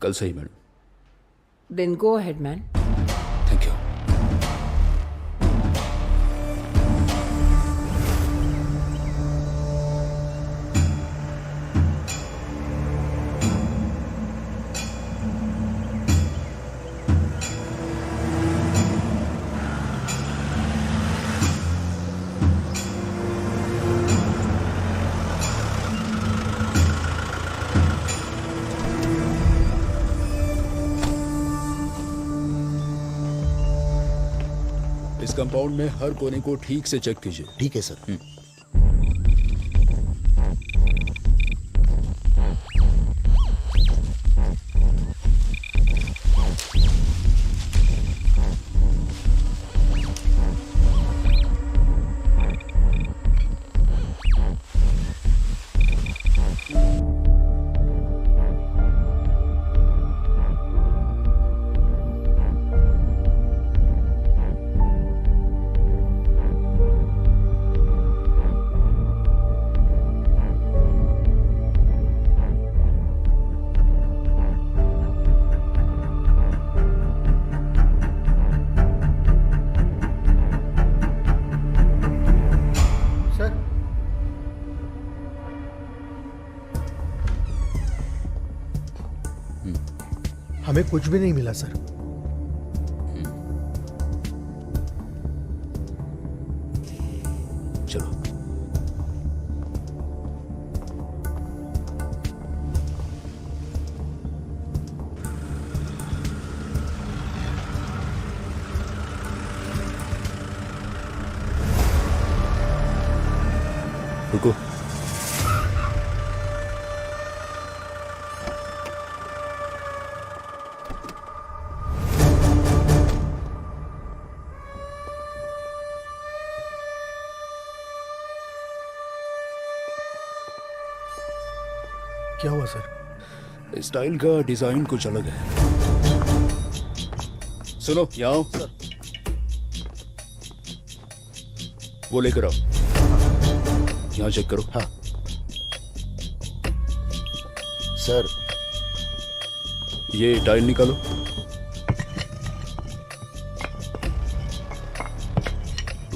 कल से ही madam. Then go ahead man. Thank you. इस कंपाउंड में हर कोने को ठीक से चेक कीजिए। ठीक है सर। हमें कुछ भी नहीं मिला सर। चलो। रुको। क्या हुआ सर? स्टाइल का डिजाइन कुछ अलग है। सुनो, यहाँ आओ। वो लेकर आओ। यहाँ चेक करो। हाँ सर। ये टाइल निकालो।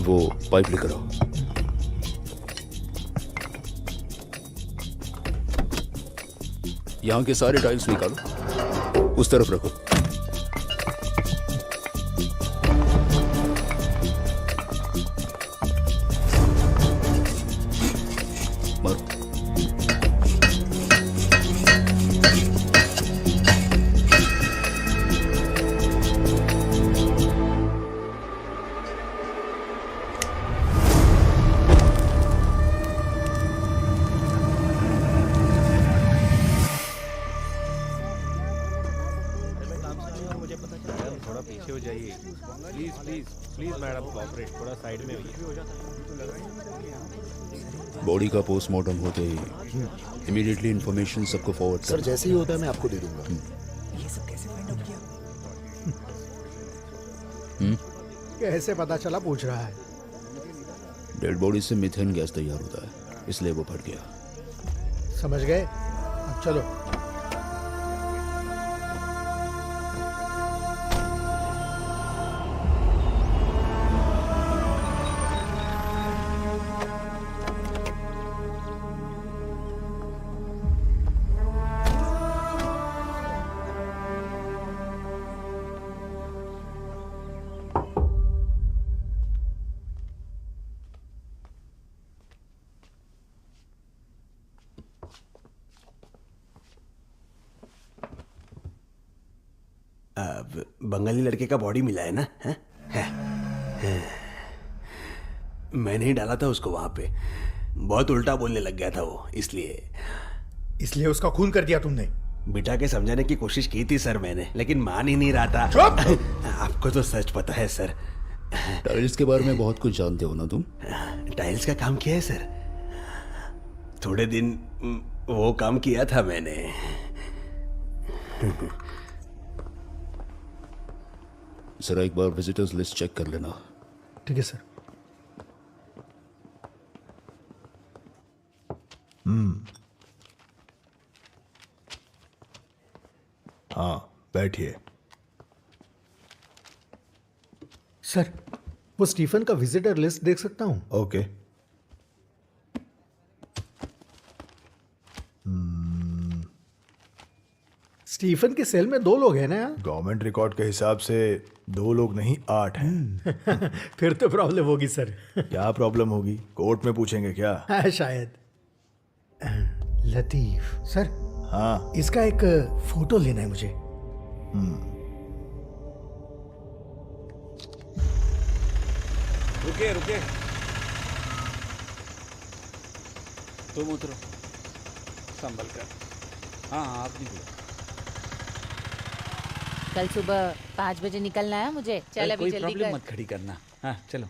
वो पाइप लेकर आओ। यहाँ के सारे टाइल्स निकालो, उस तरफ रखो। मारो। बॉडी का पोस्टमार्टम होते ही इमीडिएटली इंफॉर्मेशन सबको फॉरवर्ड सर। जैसे ही होता है मैं आपको दे दूंगा। ये सब कैसे फाइंड आउट किया? कैसे पता चला पूछ रहा है। डेड बॉडी से मीथेन गैस तैयार होता है, इसलिए वो फट गया। समझ गए? अब चलो। बंगाली लड़के का बॉडी मिला है ना? है? मैंने ही डाला था उसको वहां पे। बहुत उल्टा बोलने लग गया था वो, इसलिए उसका खून कर दिया तुमने? बिठा के समझाने की कोशिश की थी सर मैंने, लेकिन मान ही नहीं रहा था। आपको तो सच पता है सर, टाइल्स के बारे में बहुत कुछ जानते हो ना तुम? टाइल्स का काम किया है सर। थोड़े दिन वो काम किया था मैंने। जरा एक बार विजिटर्स लिस्ट चेक कर लेना। ठीक है सर। हाँ बैठिए। सर वो स्टीफन का विजिटर लिस्ट देख सकता हूँ? ओके। स्टीफन के सेल में 2 लोग हैं ना? गवर्नमेंट रिकॉर्ड के हिसाब से 2 लोग नहीं 8 हैं। फिर तो प्रॉब्लम होगी सर। क्या प्रॉब्लम होगी? कोर्ट में पूछेंगे क्या? हाँ, शायद। लतीफ सर। हाँ इसका एक फोटो लेना है मुझे। रुके रुके, तुम उतरो संभल कर। हाँ आप निकलो। कल सुबह 5 बजे निकलना है मुझे। चल अभी कोई जल्दी प्रॉब्लम कर। मत खड़ी करना। हाँ चलो।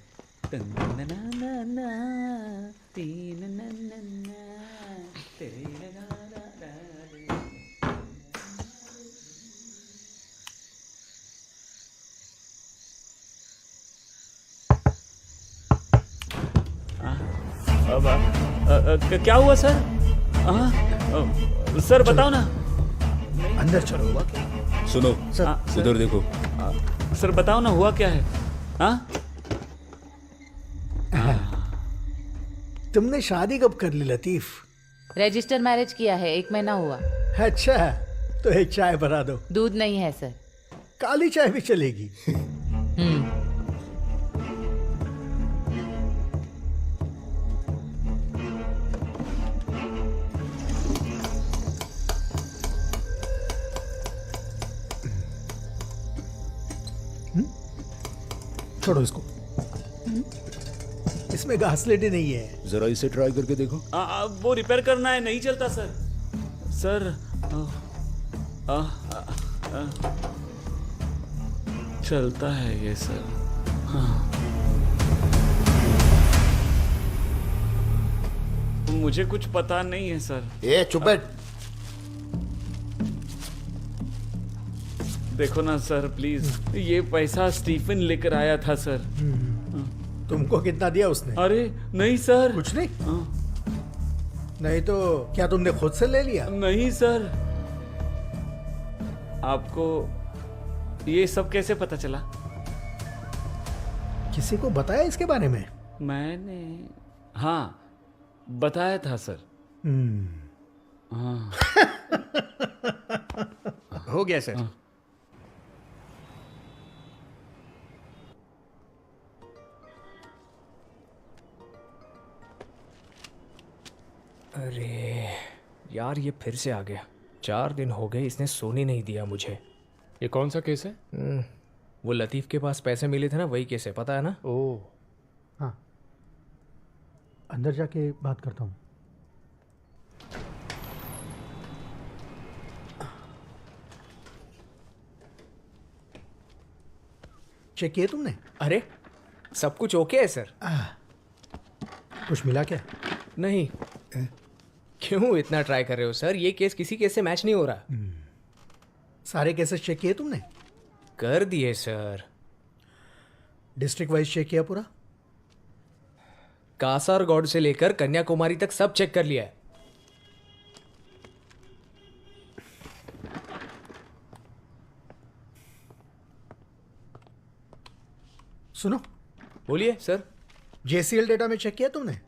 क्या हुआ सर? सर बताओ ना। अंदर चलो। हुआ क्या? सुनो उधर देखो। सर बताओ ना हुआ क्या है? हाँ तुमने शादी कब कर ली लतीफ? रजिस्टर मैरिज किया है, 1 महीना हुआ। अच्छा तो एक चाय बना दो। दूध नहीं है सर। काली चाय भी चलेगी। छोड़ो इसको। इसमें घासलेट नहीं है। जरा इसे ट्राई करके देखो। वो रिपेयर करना है, नहीं चलता सर। सर चलता है ये सर। हाँ। मुझे कुछ पता नहीं है सर। ए चुप बैठ। देखो ना सर प्लीज, ये पैसा स्टीफन लेकर आया था सर। तुमको कितना दिया उसने? अरे नहीं सर। कुछ नहीं? नहीं तो क्या तुमने खुद से ले लिया? नहीं सर। आपको ये सब कैसे पता चला? किसी को बताया इसके बारे में? मैंने हाँ बताया था सर। हाँ हो गया सर। अरे यार ये फिर से आ गया। 4 दिन हो गए, इसने सोने नहीं दिया मुझे। ये कौन सा केस है? वो लतीफ के पास पैसे मिले थे ना, वही केस है, पता है ना? ओह हाँ, अंदर जाके बात करता हूँ। चेक किए तुमने? अरे सब कुछ ओके है सर। कुछ मिला क्या? नहीं। क्यों इतना ट्राई कर रहे हो सर? ये केस किसी केस से मैच नहीं हो रहा। सारे केसेस चेक किए तुमने? कर दिए सर। डिस्ट्रिक्ट वाइज चेक किया पूरा? कासारगौड़ से लेकर कन्याकुमारी तक सब चेक कर लिया है। सुनो। बोलिए सर। JCL डेटा में चेक किया तुमने?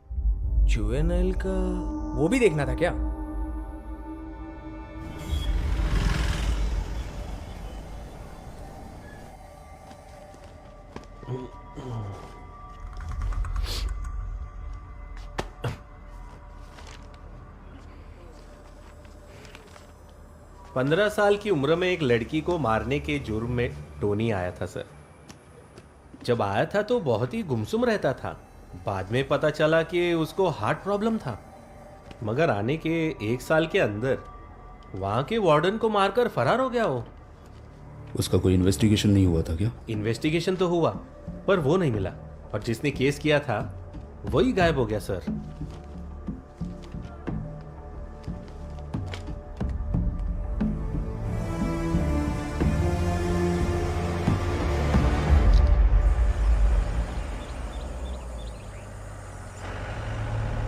जुवेनाइल का वो भी देखना था क्या? पंद्रह साल की उम्र में एक लड़की को मारने के जुर्म में टोनी आया था सर। जब आया था तो बहुत ही गुमसुम रहता था। बाद में पता चला कि उसको हार्ट प्रॉब्लम था, मगर आने के 1 साल के अंदर वहां के वार्डन को मारकर फरार हो गया वो। उसका कोई इन्वेस्टिगेशन नहीं हुआ था क्या? इन्वेस्टिगेशन तो हुआ, पर वो नहीं मिला और जिसने केस किया था वही गायब हो गया सर।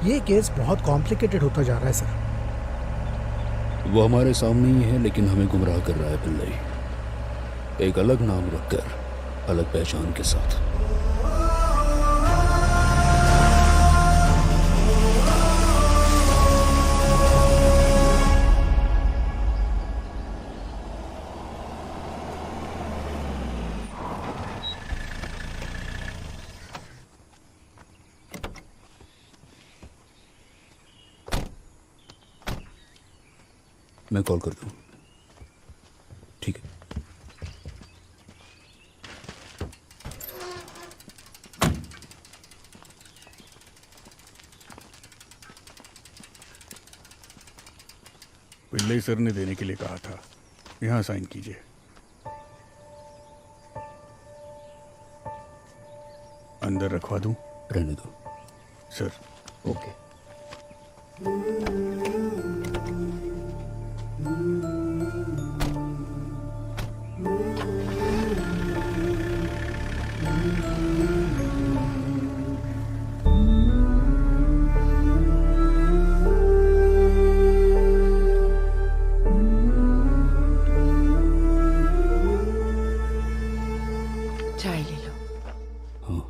ये केस बहुत कॉम्प्लिकेटेड होता जा रहा है सर। वो हमारे सामने ही है लेकिन हमें गुमराह कर रहा है पिल्लई, एक अलग नाम रखकर अलग पहचान के साथ। मैं कॉल करता हूँ। ठीक है। पिल्लई सर ने देने के लिए कहा था, यहाँ साइन कीजिए। अंदर रखवा दूं? रहने दो सर। ओके। चाय ले लो। हाँ।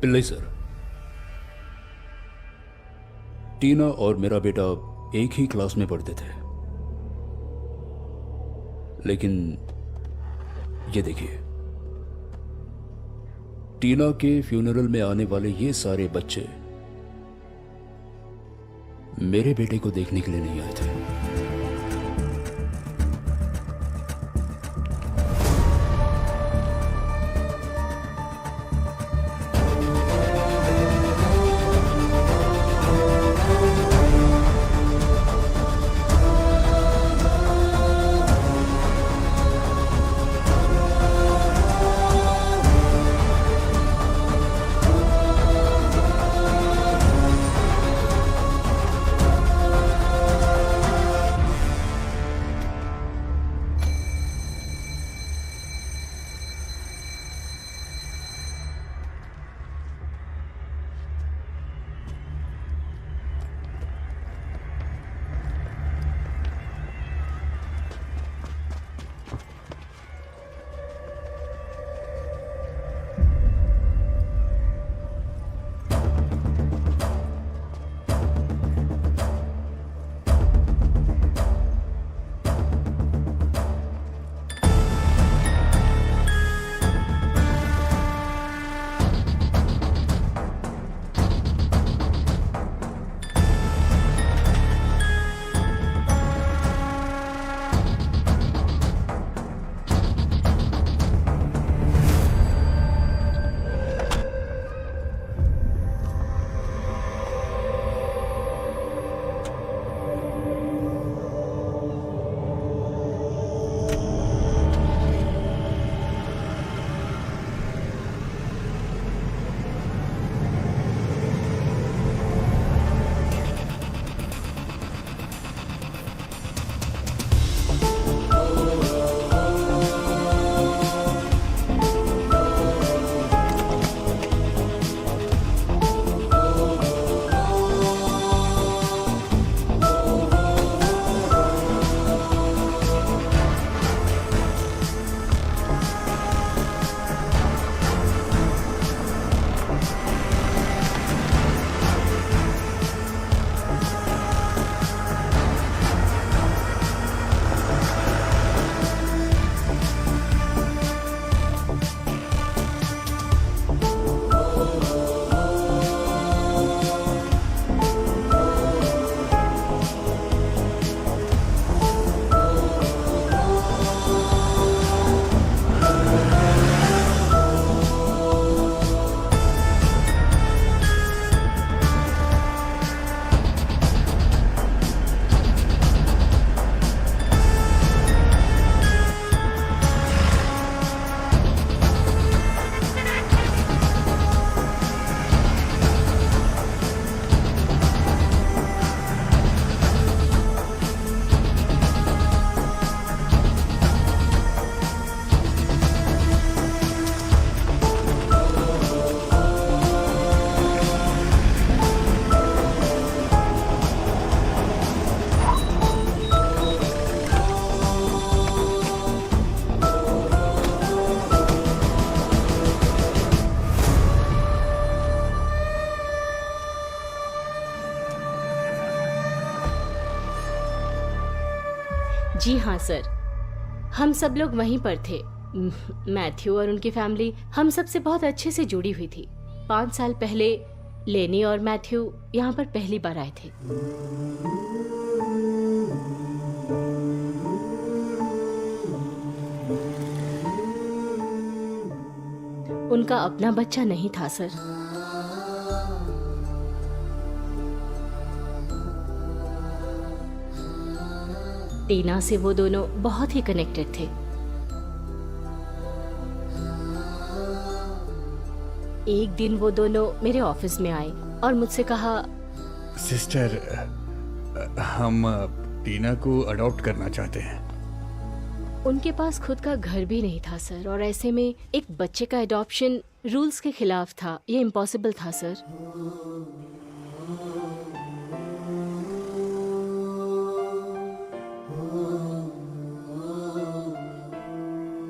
पिल्लई सर, टीना और मेरा बेटा एक ही क्लास में पढ़ते थे, लेकिन ये देखिए, टीना के फ्यूनरल में आने वाले ये सारे बच्चे मेरे बेटे को देखने के लिए नहीं आए थे। जी हाँ सर, हम सब लोग वहीं पर थे। मैथ्यू और उनकी फैमिली हम सब से बहुत अच्छे से जुड़ी हुई थी। 5 साल पहले लेनी और मैथ्यू यहाँ पर पहली बार आए थे। उनका अपना बच्चा नहीं था सर। टीना से वो दोनों बहुत ही कनेक्टेड थे। एक दिन वो दोनों मेरे ऑफिस में आए और मुझसे कहा, सिस्टर, हम टीना को अडॉप्ट करना चाहते हैं। उनके पास खुद का घर भी नहीं था सर, और ऐसे में एक बच्चे का अडॉप्शन रूल्स के खिलाफ था। ये इम्पॉसिबल था सर।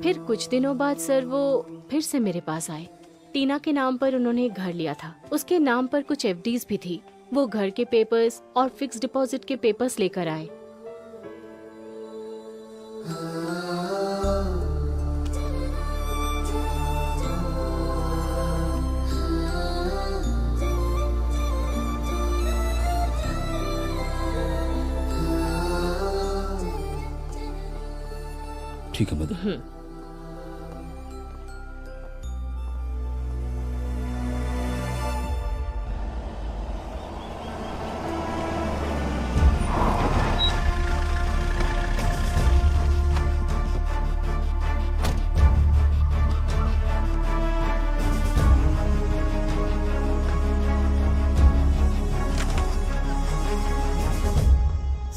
फिर कुछ दिनों बाद सर वो फिर से मेरे पास आए। टीना के नाम पर उन्होंने एक घर लिया था। उसके नाम पर कुछ एफडीज भी थी। वो घर के पेपर्स और फिक्स डिपॉजिट के पेपर्स लेकर आए। ठीक है mother.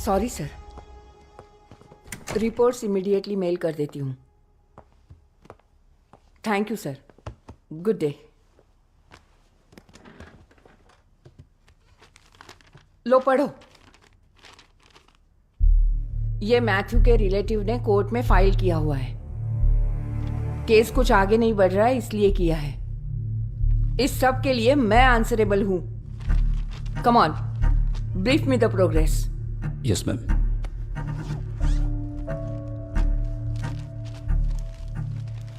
Sorry sir, reports immediately mail कर देती हूँ। Thank you sir, good day. लो पढ़ो। ये मैथ्यू के रिलेटिव ने कोर्ट में फाइल किया हुआ है। केस कुछ आगे नहीं बढ़ रहा है, इसलिए किया है। इस सब के लिए मैं आंसरेबल हूं। Come on, brief me the progress. Yes ma'am.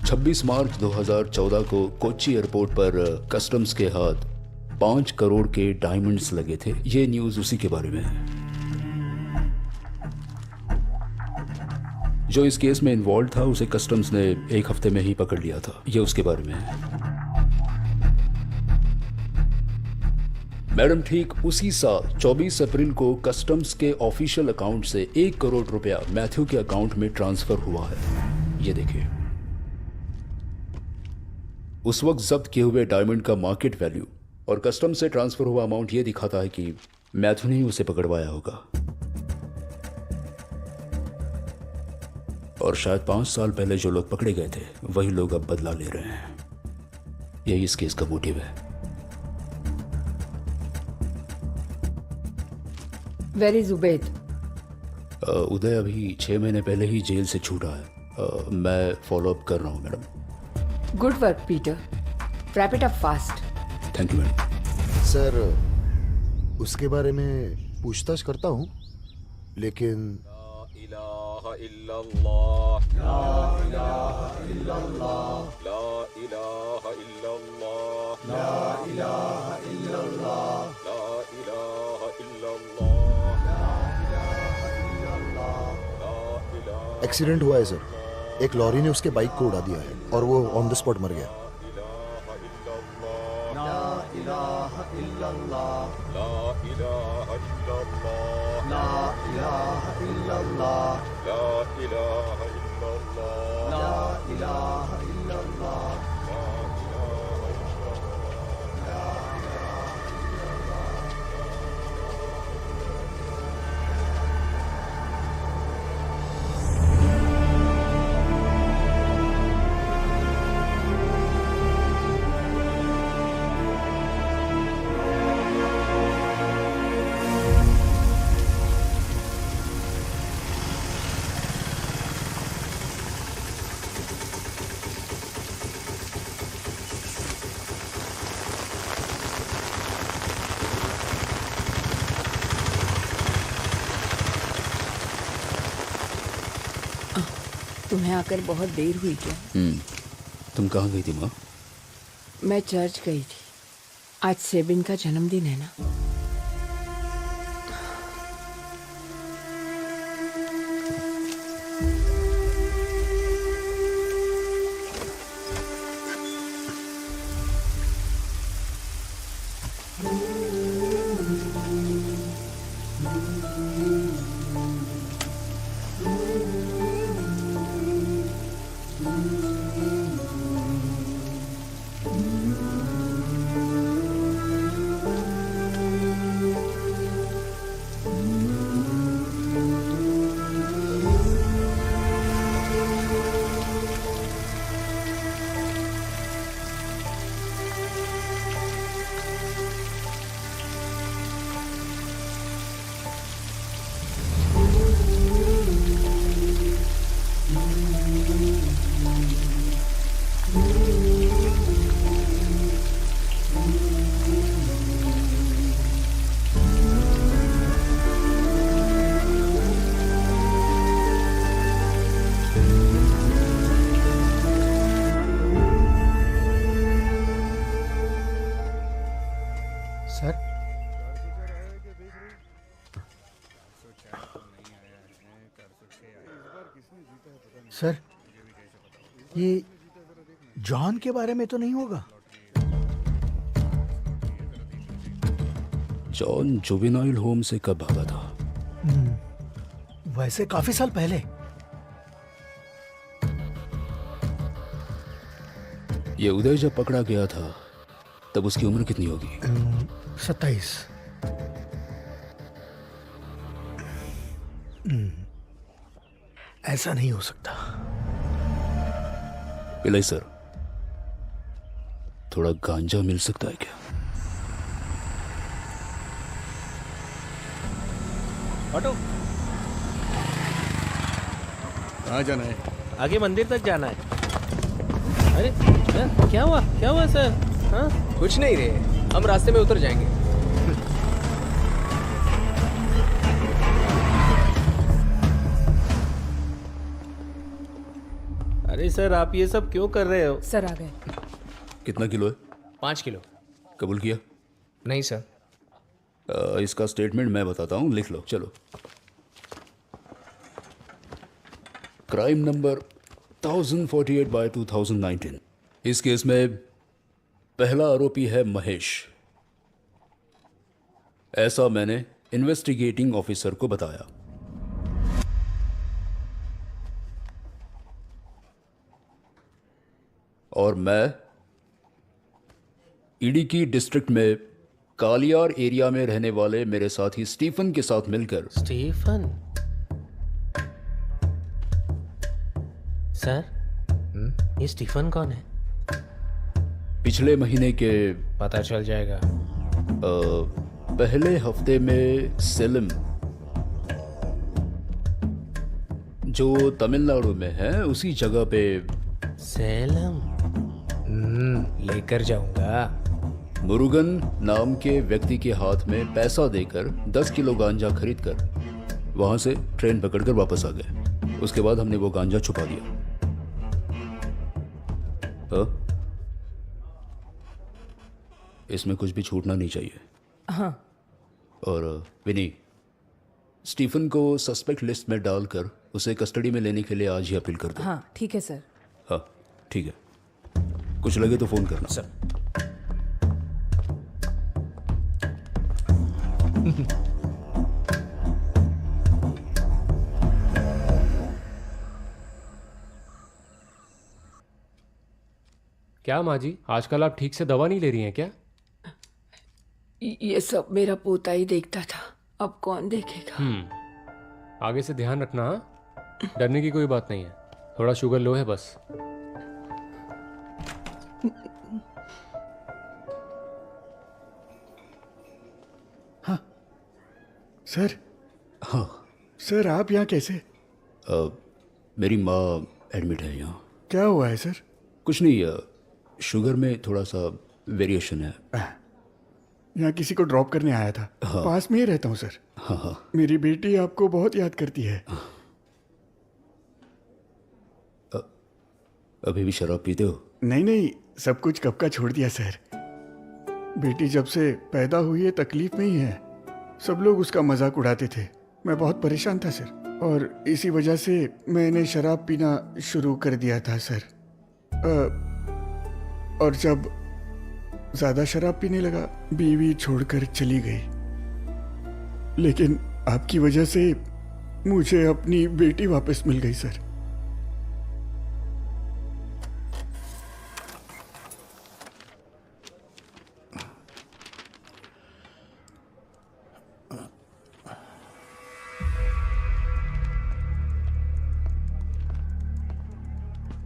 छब्बीस मार्च 2014 को कोच्चि एयरपोर्ट पर कस्टम्स के हाथ 5 करोड़ के डायमंड्स लगे थे। ये न्यूज उसी के बारे में है। जो इस केस में इन्वॉल्व था उसे कस्टम्स ने 1 हफ्ते में ही पकड़ लिया था। ये उसके बारे में है। मैडम, ठीक उसी साल 24 अप्रैल को कस्टम्स के ऑफिशियल अकाउंट से 1 करोड़ रुपया मैथ्यू के अकाउंट में ट्रांसफर हुआ है। ये देखिए। उस वक्त जब्त किए हुए डायमंड का मार्केट वैल्यू और कस्टम से ट्रांसफर हुआ अमाउंट ये दिखाता है कि मैथ्यू ने ही उसे पकड़वाया होगा। और शायद 5 साल पहले जो लोग पकड़े गए थे वही लोग अब बदला ले रहे हैं। यही इस केस का मोटिव है। Where is Ubaid? उदय अभी 6 महीने पहले ही जेल से छूटा है। मैं फॉलो अप कर रहा हूँ madam. Good work Peter, wrap it up fast. Thank you madam. Sir, उसके बारे में पूछताछ करता हूँ, लेकिन एक्सीडेंट हुआ है सर। एक लॉरी ने उसके बाइक को उड़ा दिया है और वो ऑन द स्पॉट मर गया। तुम्हें आकर बहुत देर हुई क्या? तुम कहाँ गई थी माँ? मैं चर्च गई थी। आज सेबिन का जन्मदिन है ना। सर सर ये जॉन के बारे में तो नहीं होगा? जॉन जुवेनाइल होम से कब भागा था? वैसे काफी साल पहले। ये उदय जब पकड़ा गया था तब उसकी उम्र कितनी होगी? 27। ऐसा नहीं हो सकता। पिलाई सर, थोड़ा गांजा मिल सकता है क्या? ऑटो, कहाँ जाना है? आगे मंदिर तक जाना है। अरे क्या हुआ सर? हाँ? कुछ नहीं रे, हम रास्ते में उतर जाएंगे। अरे सर, आप ये सब क्यों कर रहे हो? सर आ गए। कितना किलो है? 5 किलो। कबूल किया? नहीं सर। इसका स्टेटमेंट मैं बताता हूँ, लिख लो। चलो। Crime number 1048/2019। इस केस में पहला आरोपी है महेश। ऐसा मैंने इन्वेस्टिगेटिंग ऑफिसर को बताया। और मैं इडिकी डिस्ट्रिक्ट में कालियार एरिया में रहने वाले मेरे साथी स्टीफन के साथ मिलकर। स्टीफन? सर, ये स्टीफन कौन है? पिछले महीने के पता चल जाएगा। पहले हफ्ते में सेलम, जो तमिलनाडु में है, उसी जगह पे। सेलम? लेकर जाऊंगा। मुरुगन नाम के व्यक्ति के हाथ में पैसा देकर 10 किलो गांजा खरीदकर वहां से ट्रेन पकड़कर वापस आ गए। उसके बाद हमने वो गांजा छुपा दिया। इसमें कुछ भी छूटना नहीं चाहिए। हाँ। और विनी, स्टीफन को सस्पेक्ट लिस्ट में डालकर उसे कस्टडी में लेने के लिए आज ही अपील कर दो। हाँ ठीक है सर। हाँ ठीक है, कुछ लगे तो फोन करना। सर। क्या माँ जी, आजकल आप ठीक से दवा नहीं ले रही हैं क्या? ये सब मेरा पोता ही देखता था, अब कौन देखेगा। आगे से ध्यान रखना। हाँ? डरने की कोई बात नहीं है, थोड़ा शुगर लो है बस। हाँ सर। हाँ सर, आप यहाँ कैसे? मेरी माँ एडमिट है यहाँ। क्या हुआ है सर? कुछ नहीं, शुगर में थोड़ा सा वेरिएशन है। यहाँ किसी को ड्रॉप करने आया था। हाँ। पास में ही रहता हूँ सर। हाँ हाँ। मेरी बेटी आपको बहुत याद करती है। अभी भी शराब पीते हो? नहीं नहीं, सब कुछ कब का छोड़ दिया सर। बेटी जब से पैदा हुई है तकलीफ में ही है। सब लोग उसका मजाक उड़ाते थे। मैं बहुत परेशान था सर, और इसी वजह से मैंने शराब पीना शुरू कर दिया था सर। और जब ज़्यादा शराब पीने लगा, बीवी छोड़कर चली गई। लेकिन आपकी वजह से मुझे अपनी बेटी वापस मिल गई सर।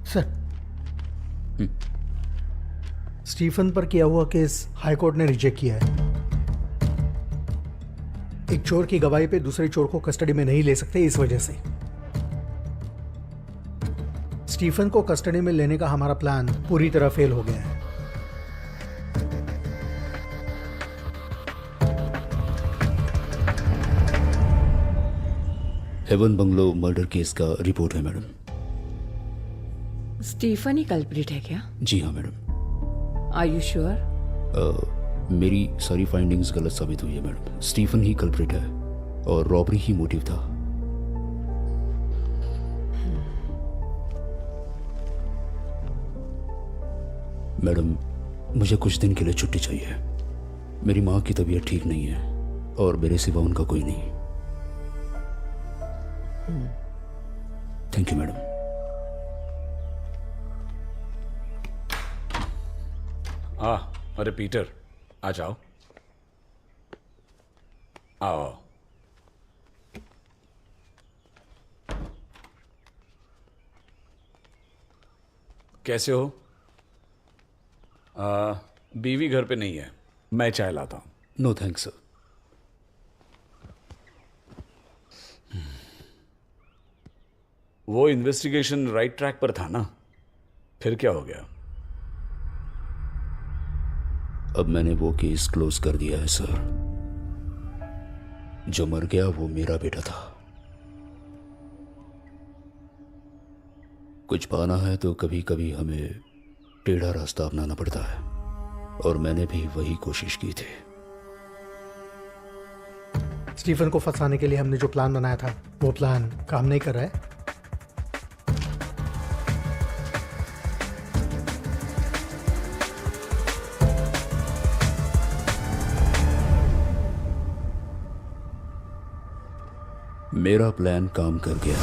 सर, स्टीफन पर किया हुआ केस हाई कोर्ट ने रिजेक्ट किया है। एक चोर की गवाही पे दूसरे चोर को कस्टडी में नहीं ले सकते, इस वजह से स्टीफन को कस्टडी में लेने का हमारा प्लान पूरी तरह फेल हो गया है। हेवन बंगलो मर्डर केस का रिपोर्ट है मैडम। स्टीफन ही कल्प्रिट है क्या? जी हाँ मैडम। Are you sure? मेरी सारी फाइंडिंग्स गलत साबित हुई है मैडम। स्टीफन ही कल्प्रिट है और रॉबरी ही मोटिव था। मैडम, मुझे कुछ दिन के लिए छुट्टी चाहिए। मेरी माँ की तबीयत ठीक नहीं है और मेरे सिवा उनका कोई नहीं। Thank you madam. अरे पीटर, आ जाओ। आओ। कैसे हो? बीवी घर पे नहीं है, मैं चाय लाता हूं। No thanks sir. वो इन्वेस्टिगेशन राइट ट्रैक पर था ना? फिर क्या हो गया? अब मैंने वो केस क्लोज कर दिया है सर। जो मर गया वो मेरा बेटा था। कुछ पाना है तो कभी कभी हमें टेढ़ा रास्ता अपनाना पड़ता है, और मैंने भी वही कोशिश की थी। स्टीफन को फंसाने के लिए हमने जो प्लान बनाया था, वो प्लान काम नहीं कर रहा है। मेरा प्लान काम कर गया।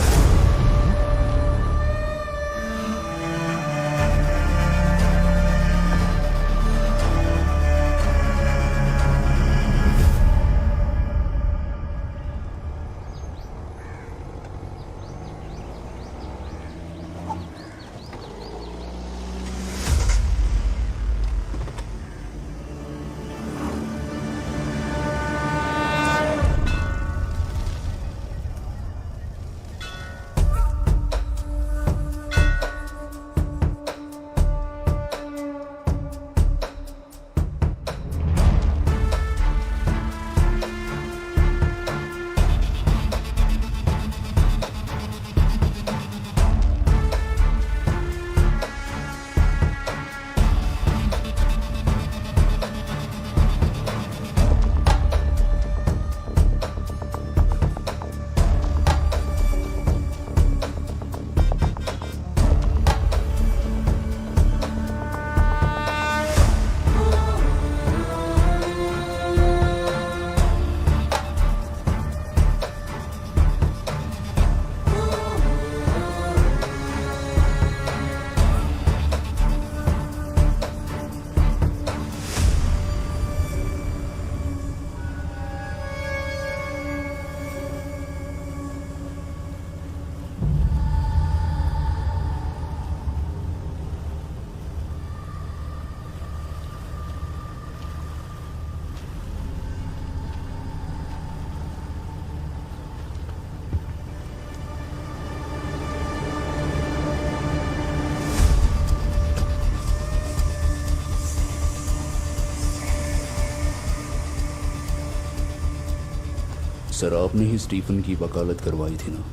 सर, आपने ही स्टीफन की वकालत करवाई थी ना?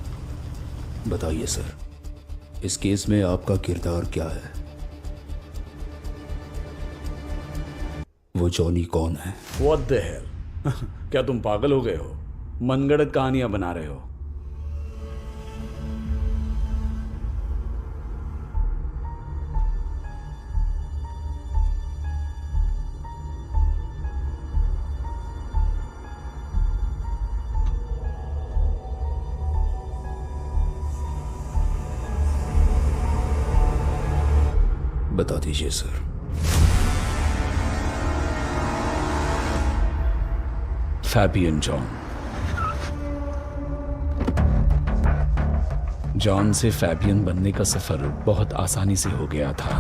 बताइए सर, इस केस में आपका किरदार क्या है? वो जॉनी कौन है? What the hell? क्या तुम पागल हो गए हो? मनगढ़ंत कहानियां बना रहे हो? बता दीजिए सर। फैबियन जॉन से फैबियन बनने का सफर बहुत आसानी से हो गया था।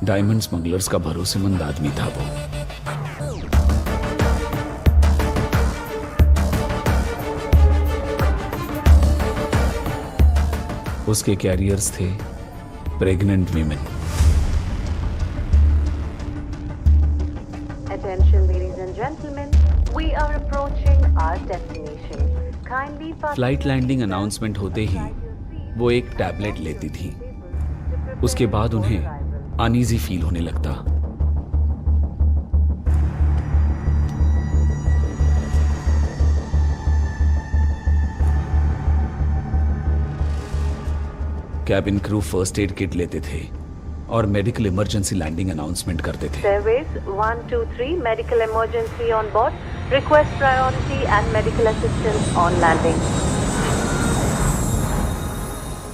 डायमंड स्मगलर्स का भरोसेमंद आदमी था वो। उसके कैरियर्स थे pregnant women. Attention ladies and gentlemen, we are approaching our destination. Kindly flight landing announcement होते ही वो एक टैबलेट लेती थी। उसके बाद उन्हें अनईजी फील होने लगता। Cabin crew first aid kit लेते थे और मेडिकल इमरजेंसी लैंडिंग अनाउंसमेंट करते थे। Service 123 medical emergency on board. Request priority and medical assistance on landing.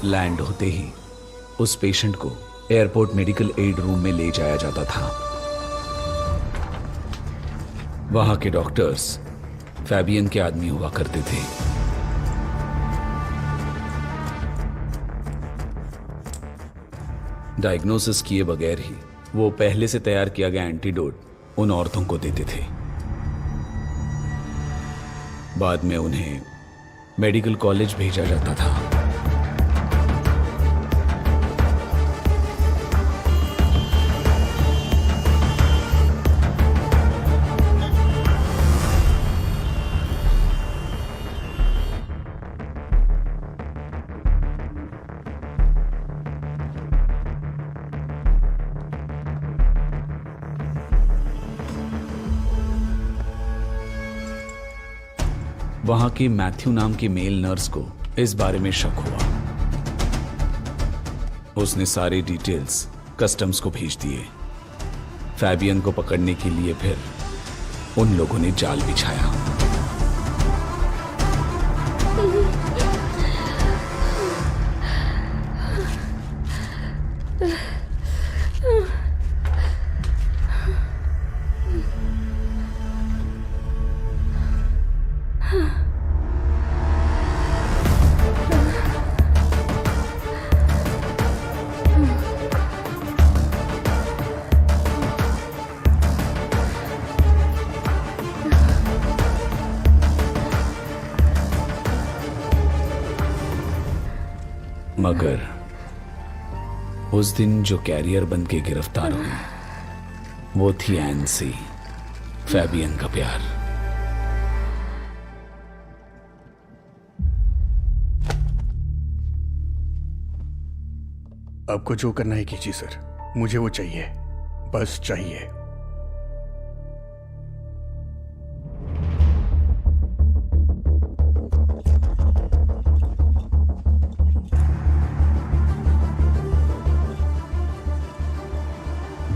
Land होते ही उस पेशेंट को एयरपोर्ट मेडिकल एड रूम में ले जाया जाता था। वहां के डॉक्टर्स फैबियन के आदमी हुआ करते थे। डायग्नोसिस किए बगैर ही वो पहले से तैयार किया गया एंटीडोट उन औरतों को देते थे। बाद में उन्हें मेडिकल कॉलेज भेजा जाता था। वहां के मैथ्यू नाम के मेल नर्स को इस बारे में शक हुआ। उसने सारे डिटेल्स कस्टम्स को भेज दिए। फैबियन को पकड़ने के लिए फिर उन लोगों ने जाल बिछाया। मगर उस दिन जो कैरियर बन के गिरफ्तार हुई वो थी एनसी, फैबियन का प्यार। आपको जो करना है कीजिए सर, मुझे वो चाहिए, बस चाहिए।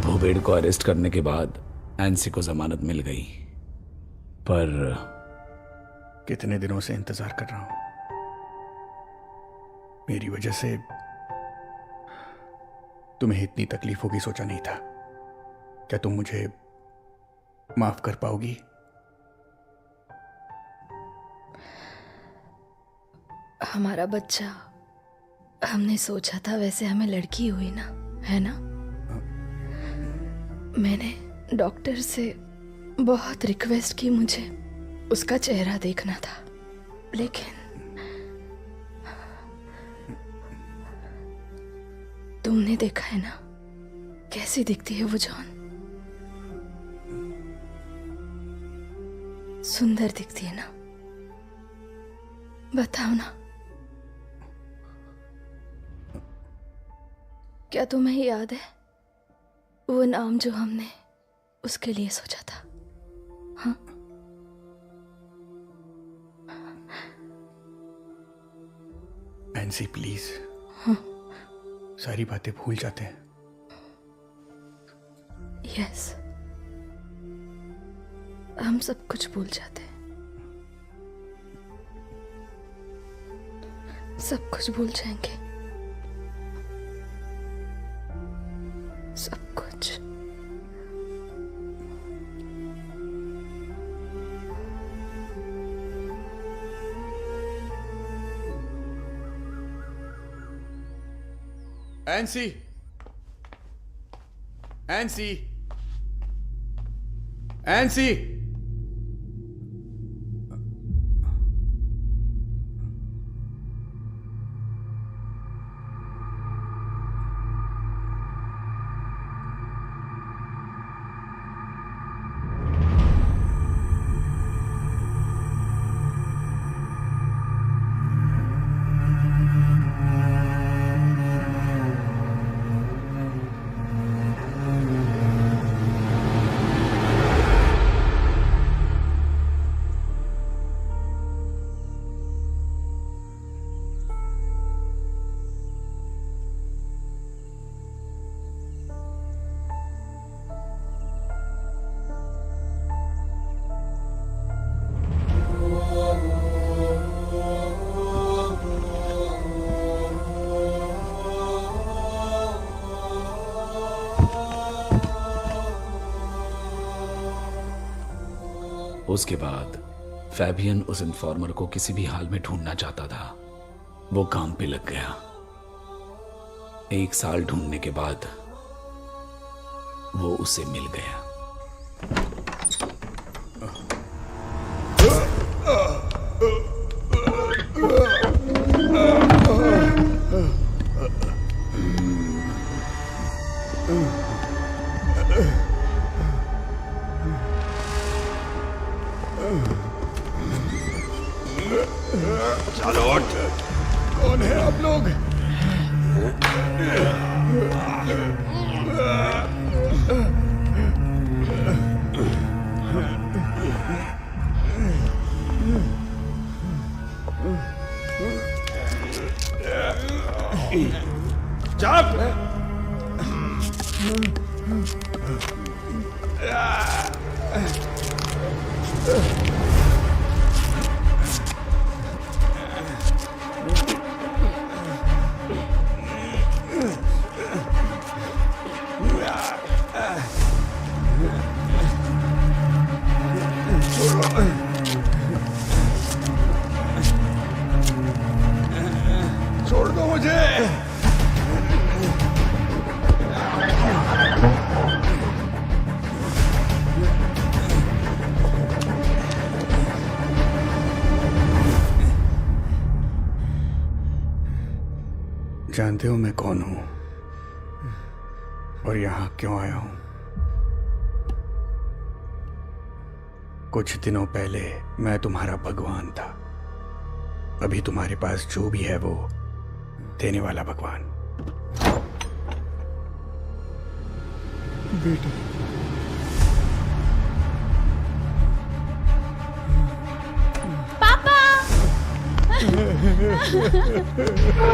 भूबेड़ को अरेस्ट करने के बाद एनसी को जमानत मिल गई, पर कितने दिनों से इंतजार कर रहा हूं। मेरी वजह से तुम्हें इतनी तकलीफ होगी सोचा नहीं था। क्या तुम मुझे माफ कर पाओगी? हमारा बच्चा हमने सोचा था वैसे हमें लड़की हुई ना, है ना? मैंने डॉक्टर से बहुत रिक्वेस्ट की, मुझे उसका चेहरा देखना था, लेकिन तुमने देखा है ना कैसी दिखती है वो जॉन। सुंदर दिखती है ना? बताओ ना। क्या तुम्हें याद है वो नाम जो हमने उसके लिए सोचा था? हाँ, एनसी प्लीज, हाँ। सारी बातें भूल जाते हैं। यस, हम सब कुछ भूल जाते हैं, सब कुछ भूल जाएंगे, सब कुछ। एनसी, एनसी, एनसी, उसके बाद फैबियन उस इन्फॉर्मर को किसी भी हाल में ढूंढना चाहता था। वो काम पे लग गया। 1 साल ढूंढने के बाद वो उसे मिल गया। चार्लोट, कौन है आप लोग? छोड़ दो मुझे। जानते हो मैं कौन हूं और यहां क्यों आया हूं? कुछ दिनों पहले मैं तुम्हारा भगवान था। अभी तुम्हारे पास जो भी है वो देने वाला भगवान। बेटा, पापा,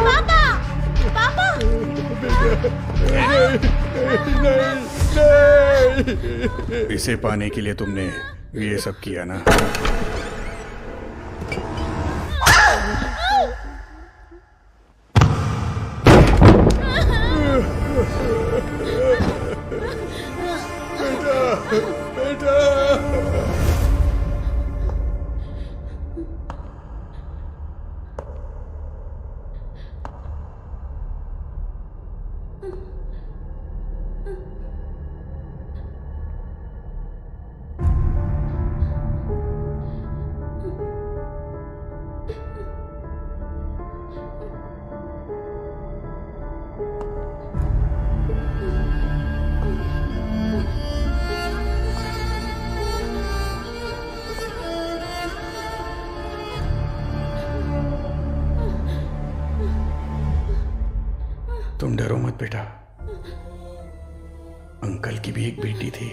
पापा, पापा, नहीं। इसे पाने के लिए तुमने ये सब किया ना? बेटा, तुम डरो मत बेटा, अंकल की भी एक बेटी थी,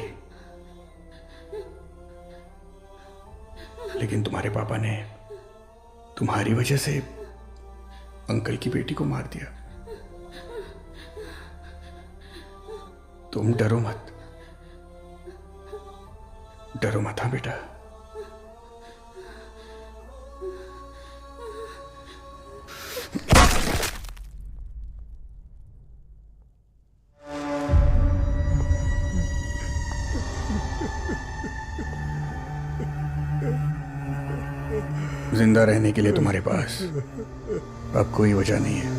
लेकिन तुम्हारे पापा ने तुम्हारी वजह से अंकल की बेटी को मार दिया। तुम डरो मत, डरो मत हाँ बेटा। जिंदा रहने के लिए तुम्हारे पास अब कोई वजह नहीं है।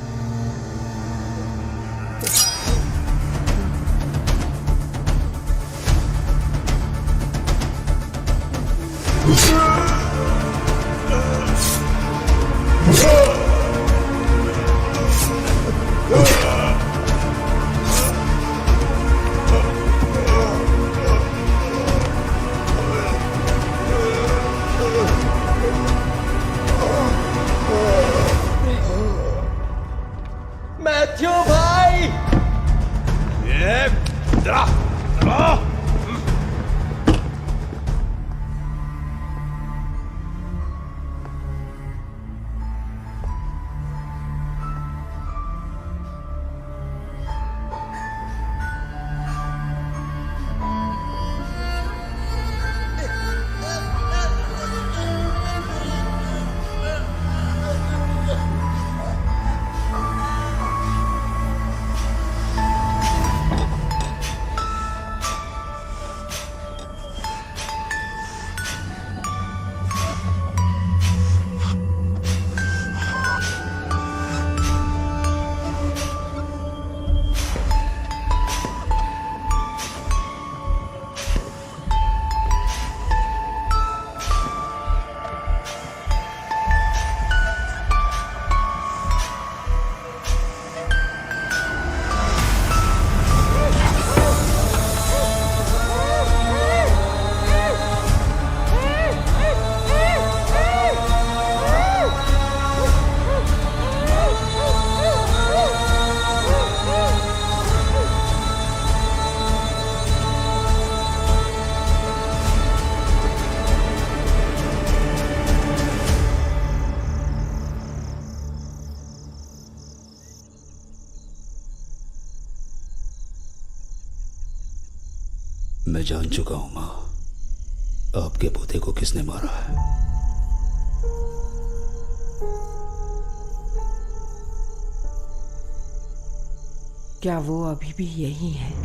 मैथ्यू भाई, ये जरा मैं जान चुका हूं मां, आपके पोते को किसने मारा है। क्या वो अभी भी यही है?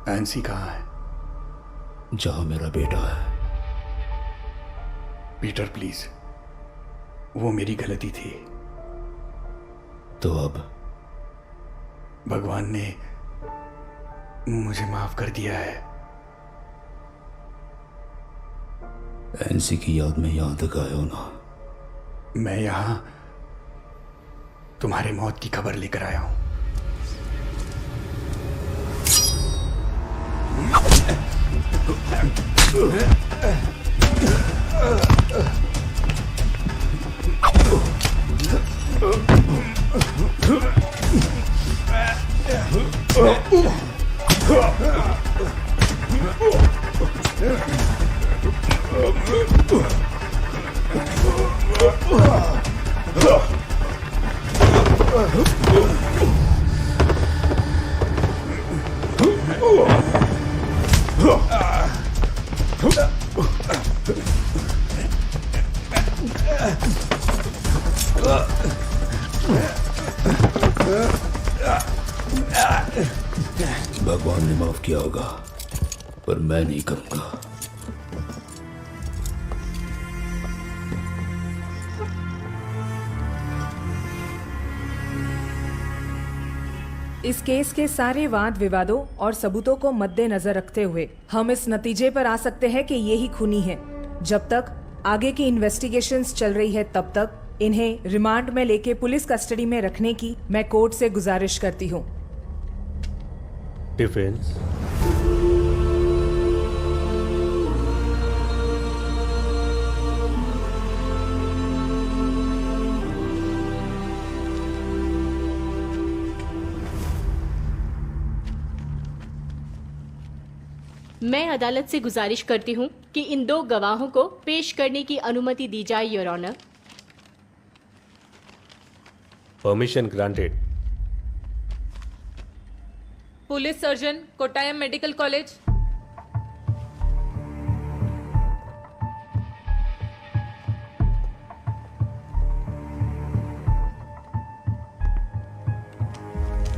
एनसी कहाँ है? जहां मेरा बेटा है। पीटर प्लीज, वो मेरी गलती थी। तो अब भगवान ने मुझे माफ कर दिया है। एनसी की याद में यहां तक आए हो ना? मैं यहां तुम्हारे मौत की खबर लेकर आया हूं। भगवान ने माफ किया होगा, पर मैं नहीं करूंगा। इस केस के सारे वाद विवादों और सबूतों को मद्देनजर रखते हुए हम इस नतीजे पर आ सकते हैं कि ये ही खूनी है। जब तक आगे की इन्वेस्टिगेशंस चल रही है तब तक इन्हें रिमांड में लेके पुलिस कस्टडी में रखने की मैं कोर्ट से गुजारिश करती हूँ। डिफेंस। मैं अदालत से गुजारिश करती हूँ कि इन दो गवाहों को पेश करने की अनुमति दी जाए, your honour. Permission granted. Police surgeon, Kottayam medical college.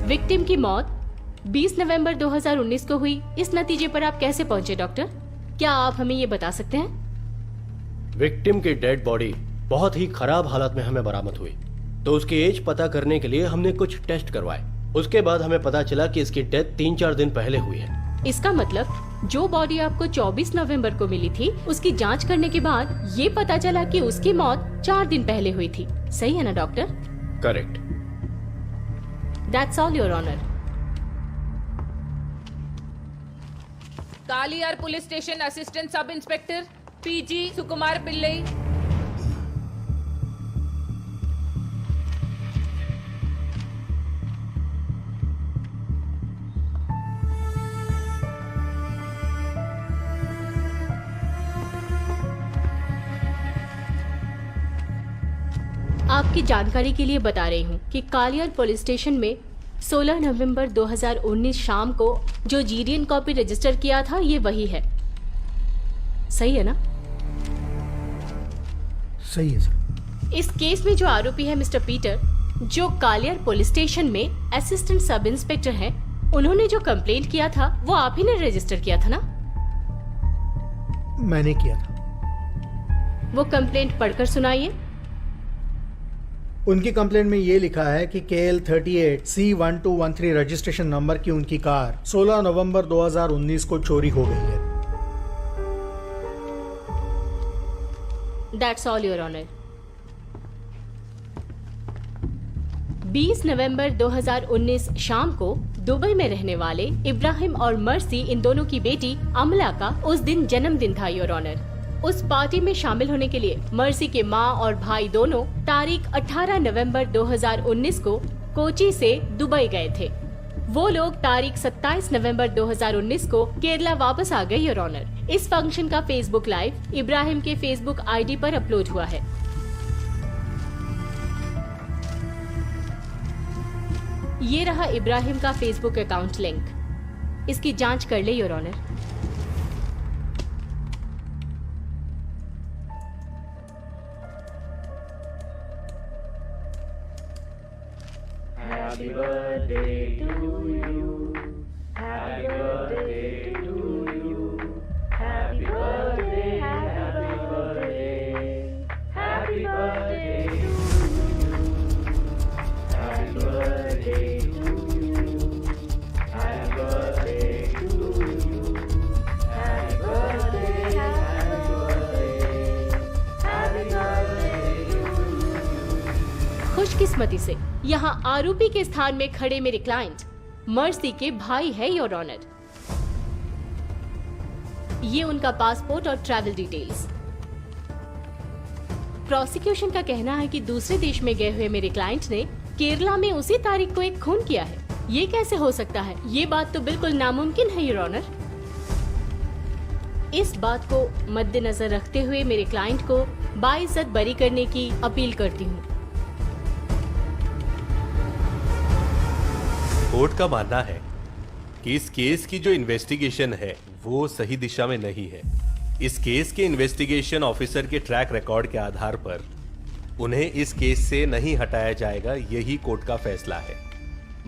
Victim की मौत 20 नवंबर 2019 को हुई। इस नतीजे पर आप कैसे पहुंचे डॉक्टर? क्या आप हमें ये बता सकते हैं? विक्टिम की डेड बॉडी बहुत ही खराब हालत में हमें बरामद हुई, तो उसकी एज पता करने के लिए हमने कुछ टेस्ट करवाए। उसके बाद हमें पता चला कि इसकी डेथ 3-4 दिन पहले हुई है। इसका मतलब जो बॉडी आपको 24 नवंबर को मिली थी, उसकी जांच करने के बाद ये पता चला कि उसकी मौत 4 दिन पहले हुई थी। सही है ना doctor? Correct. That's all your honour. Kaliyar police station assistant sub inspector P G Sukumar Pillai. आपकी जानकारी के लिए बता रही हूँ कि कालियार पुलिस स्टेशन में 16 नवंबर 2019 शाम को जो जीडीएन कॉपी रजिस्टर किया था ये वही है। सही है ना? सही है सर। इस केस में जो आरोपी है मिस्टर पीटर, जो कालियार पुलिस स्टेशन में असिस्टेंट सब इंस्पेक्टर हैं, उन्होंने जो कंप्लेंट किया था वो आप ही ने रजिस्टर किया था ना? मैंने किया था। वो कंप्लेंट पढ़कर सुनाइए। उनकी कंप्लेंट में ये लिखा है कि KL 38 C1213 रजिस्ट्रेशन नंबर की उनकी कार 16 नवंबर 2019 को चोरी हो गई है। That's all your honor। 20 नवंबर 2019 शाम को दुबई में रहने वाले इब्राहिम और मर्सी, इन दोनों की बेटी अमला का उस दिन जन्मदिन था, योर ऑनर। उस पार्टी में शामिल होने के लिए मर्सी के माँ और भाई दोनों तारीख 18 नवंबर 2019 को कोची से दुबई गए थे। वो लोग तारीख 27 नवंबर 2019 को केरला वापस आ गए, योर ऑनर। इस फंक्शन का फेसबुक लाइव इब्राहिम के फेसबुक आईडी पर अपलोड हुआ है। ये रहा इब्राहिम का फेसबुक अकाउंट लिंक। इसकी जांच कर ले, your honour. Happy birthday to you. Happy birthday to you. Happy birthday, happy birthday. Happy birthday to you. Happy birthday to you. Happy birthday to you. Happy birthday, happy birthday. Happy birthday to you. खुशकिस्मती से यहाँ आरोपी के स्थान में खड़े मेरे client mercy के भाई है, योर ऑनर। ये उनका पासपोर्ट और ट्रैवल डिटेल्स। प्रोसिक्यूशन का कहना है कि दूसरे देश में गए हुए मेरे क्लाइंट ने केरला में उसी तारीख को एक खून किया है। ये कैसे हो सकता है? ये बात तो बिल्कुल नामुमकिन है, योर ऑनर। इस बात को मद्देनजर रखते हुए मेरे क्लाइंट को बाइज्जत बरी करने की अपील करती हूँ। कोर्ट का मानना है कि इस केस की जो इन्वेस्टिगेशन है वो सही दिशा में नहीं है। इस केस के इन्वेस्टिगेशन ऑफिसर के ट्रैक रिकॉर्ड के आधार पर उन्हें इस केस से नहीं हटाया जाएगा, यही कोर्ट का फैसला है।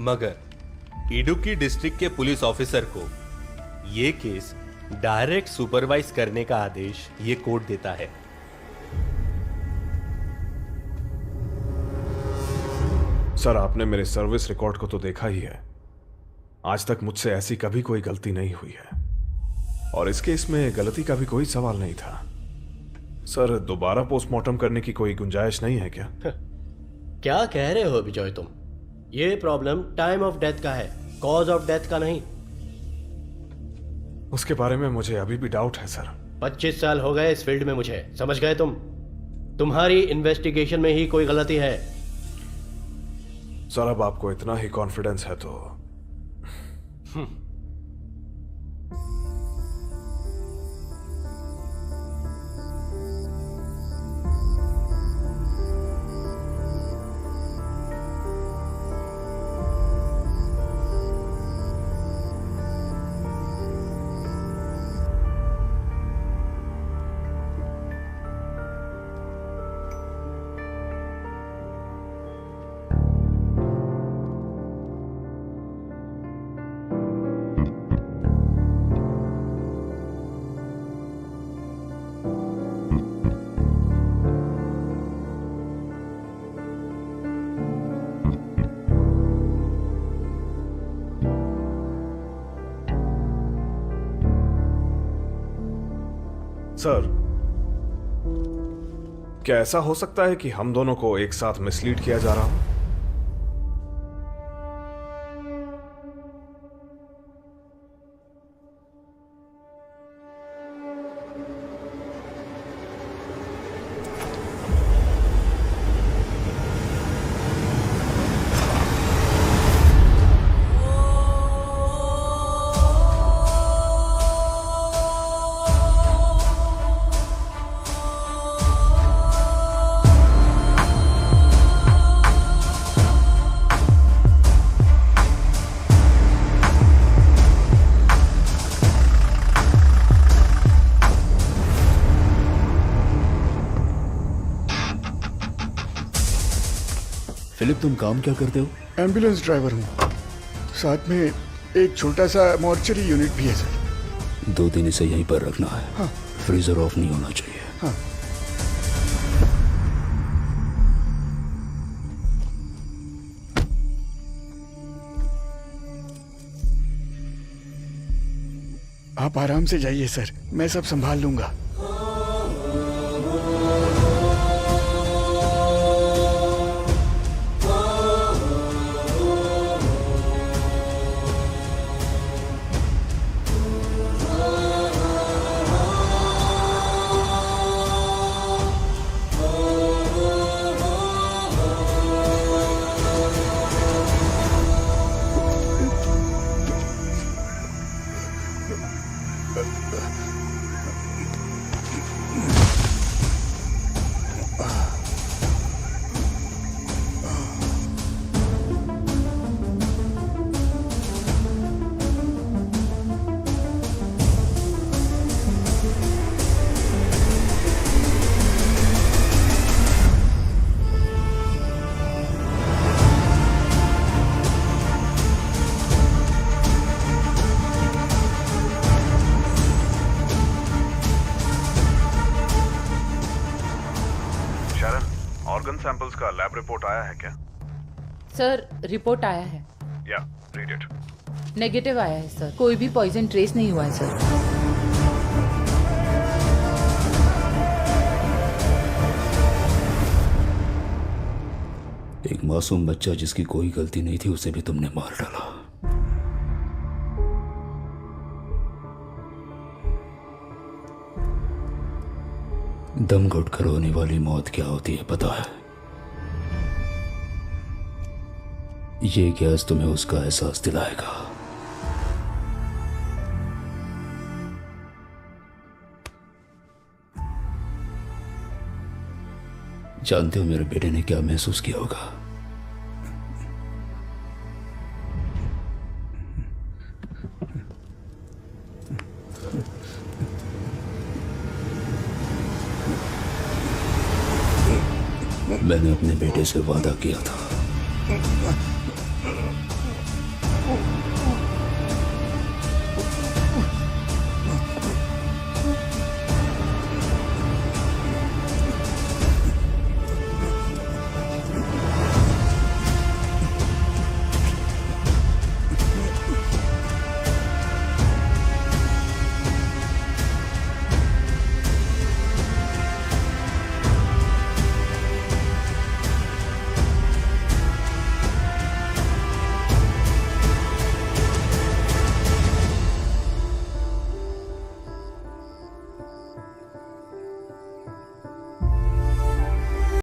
मगर इडुक्की डिस्ट्रिक्ट के पुलिस ऑफिसर को ये केस डायरेक्ट सुपरवाइज करने का आदेश ये कोर्ट देता है। सर, आपने मेरे सर्विस रिकॉर्ड को तो देखा ही है। आज तक मुझसे ऐसी कभी कोई गलती नहीं हुई है और इस केस में गलती का भी कोई सवाल नहीं था। सर, दोबारा पोस्टमार्टम करने की कोई गुंजाइश नहीं है क्या? क्या कह रहे हो विजय तुम? ये प्रॉब्लम टाइम ऑफ डेथ का है, कॉज ऑफ डेथ का नहीं। उसके बारे में मुझे अभी भी डाउट है सर। 25 साल हो गए इस फील्ड में मुझे, समझ गए तुम? तुम्हारी इन्वेस्टिगेशन में ही कोई गलती है। सर, अब आपको इतना ही कॉन्फिडेंस है तो सर, क्या ऐसा हो सकता है कि हम दोनों को एक साथ मिसलीड किया जा रहा हो? फिलिप, तुम काम क्या करते हो? एम्बुलेंस ड्राइवर हूँ। साथ में एक छोटा सा मॉर्चरी यूनिट भी है सर। 2 दिन इसे यहीं पर रखना है। हाँ। फ्रीजर ऑफ नहीं होना चाहिए। हाँ। आप आराम से जाइए सर, मैं सब संभाल लूंगा। ऑर्गन सैंपल्स का लैब रिपोर्ट आया है क्या? सर, रिपोर्ट आया है। या, रीड इट। नेगेटिव आया है सर, कोई भी पॉइजन ट्रेस नहीं हुआ है सर। एक मासूम बच्चा जिसकी कोई गलती नहीं थी, उसे भी तुमने मार डाला। दम घुटकर होने वाली मौत क्या होती है पता है? ये गैस तुम्हें उसका एहसास दिलाएगा। जानते हो मेरे बेटे ने क्या महसूस किया होगा? मैंने अपने बेटे से वादा किया था